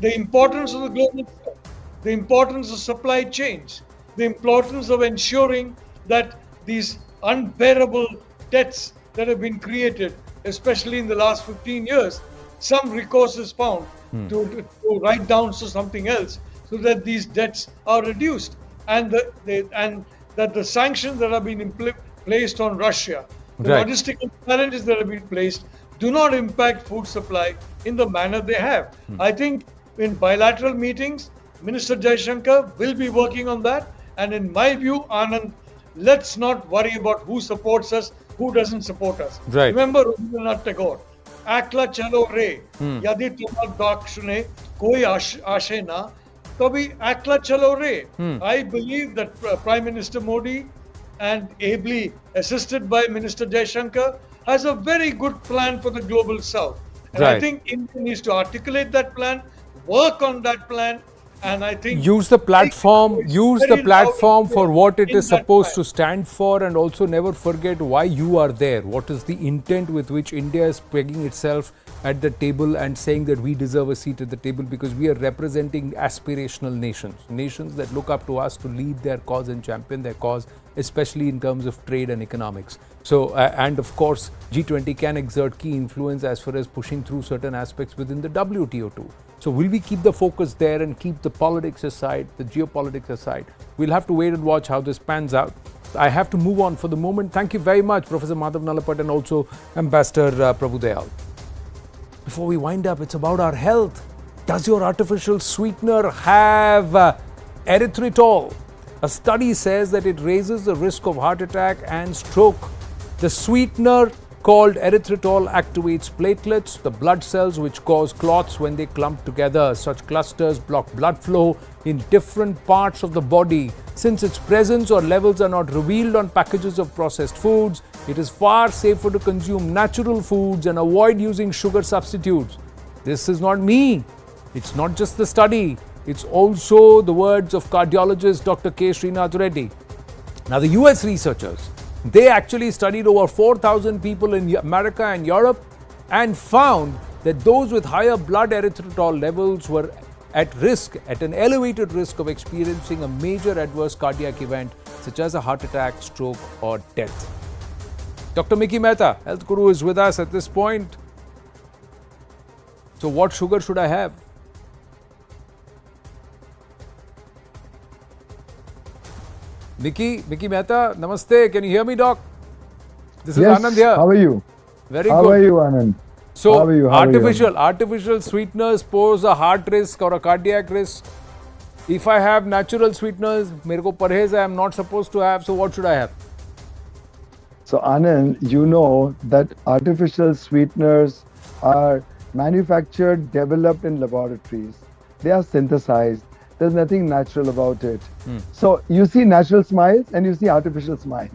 the importance of the Global South, the importance of supply chains, the importance of ensuring that these unbearable debts that have been created, especially in the last 15 years, some recourse is found to write down to something else, so that these debts are reduced, and that the sanctions that have been placed on Russia, the logistical challenges that have been placed, do not impact food supply in the manner they have. I think in bilateral meetings, Minister Jaishankar will be working on that. And in my view, Anand, let's not worry about who supports us, who doesn't support us. Remember Rabindranath Tagore, Akla chalo re, yadi tumar dakshune, koi ashe na, kabhi akla chalo re. I believe that Prime Minister Modi, and ably assisted by Minister Jaishankar, has a very good plan for the global south. And I think India needs to articulate that plan, work on that plan, and I think use the platform for what it is supposed to stand for, and also never forget why you are there. What is the intent with which India is pegging itself at the table and saying that we deserve a seat at the table, because we are representing aspirational nations that look up to us to lead their cause and champion their cause, especially in terms of trade and economics. So, and of course, G20 can exert key influence as far as pushing through certain aspects within the WTO too. So will we keep the focus there and keep the politics aside, the geopolitics aside? We'll have to wait and watch how this pans out. I have to move on for the moment. Thank you very much, Professor Madhav Nalapat, and also Ambassador Prabhu Dayal. Before we wind up, it's about our health. Does your artificial sweetener have erythritol? A study says that it raises the risk of heart attack and stroke. The sweetener called erythritol activates platelets, the blood cells which cause clots when they clump together. Such clusters block blood flow in different parts of the body. Since its presence or levels are not revealed on packages of processed foods, it is far safer to consume natural foods and avoid using sugar substitutes. This is not me. It's not just the study. It's also the words of cardiologist Dr. K. Srinath Reddy. Now, the US researchers, they actually studied over 4,000 people in America and Europe and found that those with higher blood erythritol levels were at risk, at an elevated risk of experiencing a major adverse cardiac event such as a heart attack, stroke or death. Dr. Mickey Mehta, health guru, is with us at this point. So what sugar should I have? Mickey Mehta, namaste. Can you hear me, doc? This is Anand here. How are you? Very good. How are you, Anand? So, artificial sweeteners pose a heart risk or a cardiac risk. If I have natural sweeteners, mere ko parhez hai, I'm not supposed to have. So, what should I have? So, Anand, you know that artificial sweeteners are manufactured, developed in laboratories. They are synthesized. There's nothing natural about it. So you see natural smiles and you see artificial smiles.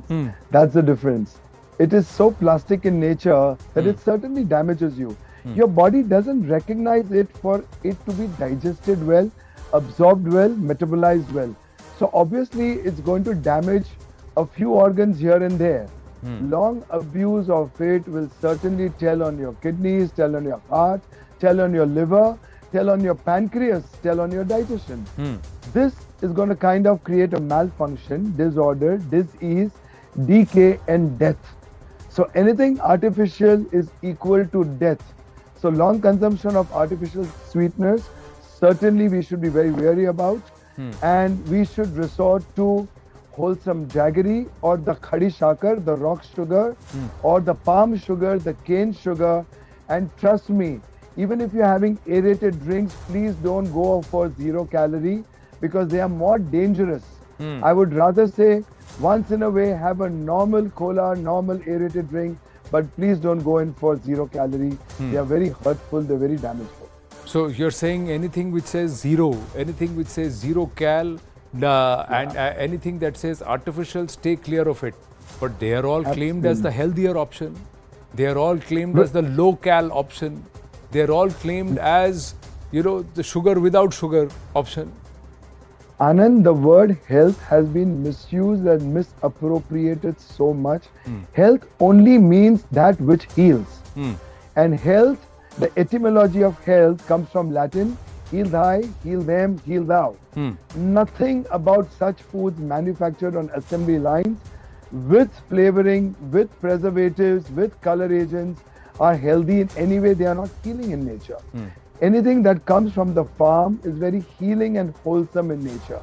That's the difference. It is so plastic in nature that it certainly damages you. Your body doesn't recognize it for it to be digested well, absorbed well, metabolized well. So obviously it's going to damage a few organs here and there. Long abuse of it will certainly tell on your kidneys, tell on your heart, tell on your liver, tell on your pancreas, tell on your digestion. This is going to kind of create a malfunction, disorder, disease, decay and death. So anything artificial is equal to death. So long consumption of artificial sweeteners, certainly we should be very wary about, and we should resort to wholesome jaggery or the khadi shakar, the rock sugar, or the palm sugar, the cane sugar. And trust me, even if you're having aerated drinks, please don't go for 0 calorie because they are more dangerous. I would rather say once in a way have a normal cola, normal aerated drink, but please don't go in for 0 calorie. They are very hurtful, they're very damageful. So you're saying anything which says zero, anything which says 0 cal, and anything that says artificial, stay clear of it. But they are all claimed as the healthier option. They are all claimed as the low cal option. They're all claimed as, the sugar without sugar option. Anand, the word health has been misused and misappropriated so much. Health only means that which heals. And health, the etymology of health comes from Latin, heal thy, heal them, heal thou. Nothing about such foods manufactured on assembly lines with flavoring, with preservatives, with color agents are healthy in any way, they are not healing in nature. Anything that comes from the farm is very healing and wholesome in nature.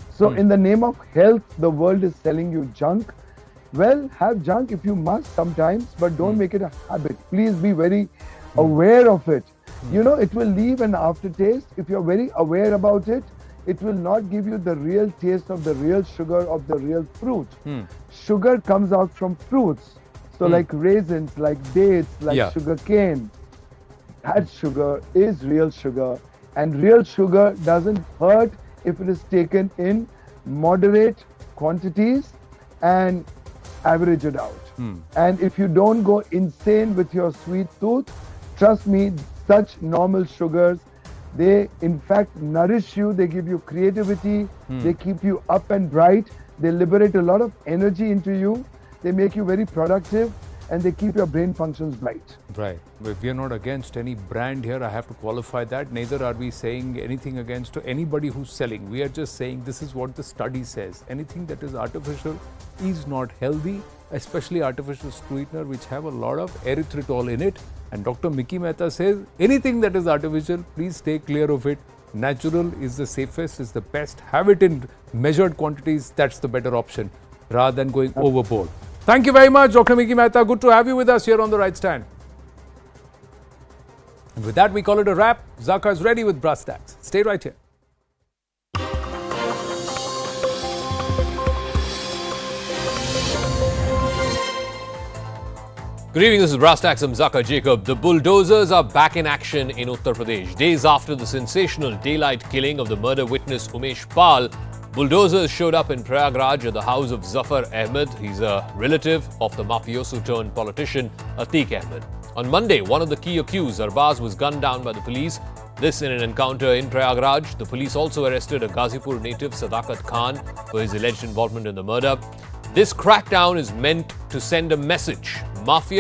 So in the name of health, the world is selling you junk. Well, have junk if you must sometimes, but don't make it a habit. Please be very aware of it. You know, it will leave an aftertaste. If you're very aware about it, it will not give you the real taste of the real sugar of the real fruit. Sugar comes out from fruits. So like raisins, like dates, like sugar cane. That sugar is real sugar. And real sugar doesn't hurt if it is taken in moderate quantities and average it out. And if you don't go insane with your sweet tooth, trust me, such normal sugars, they in fact nourish you, they give you creativity, they keep you up and bright, they liberate a lot of energy into you, they make you very productive, and they keep your brain functions bright. Right. But we are not against any brand here. I have to qualify that. Neither are we saying anything against anybody who's selling. We are just saying this is what the study says. Anything that is artificial is not healthy, especially artificial sweetener, which have a lot of erythritol in it. And Dr. Mickey Mehta says anything that is artificial, please stay clear of it. Natural is the safest, is the best. Have it in measured quantities. That's the better option rather than going overboard. Thank you very much, Dr. Mickey Mehta. Good to have you with us here on The Right Stand. And with that, we call it a wrap. Zaka is ready with brass tacks. Stay right here. Good evening, this is Brass Tacks. I'm Zaka Jacob. The bulldozers are back in action in Uttar Pradesh. Days after the sensational daylight killing of the murder witness Umesh Pal, bulldozers showed up in Prayagraj at the house of Uttar Ahmed. He's a relative of the mafioso-turned-politician Atiq Ahmed. On Monday, one of the key accused, Arbaz, was gunned down by the police. This in an encounter in Prayagraj. The police also arrested a Ghazipur native, Sadakat Khan, for his alleged involvement in the murder. This crackdown is meant to send a message. Mafia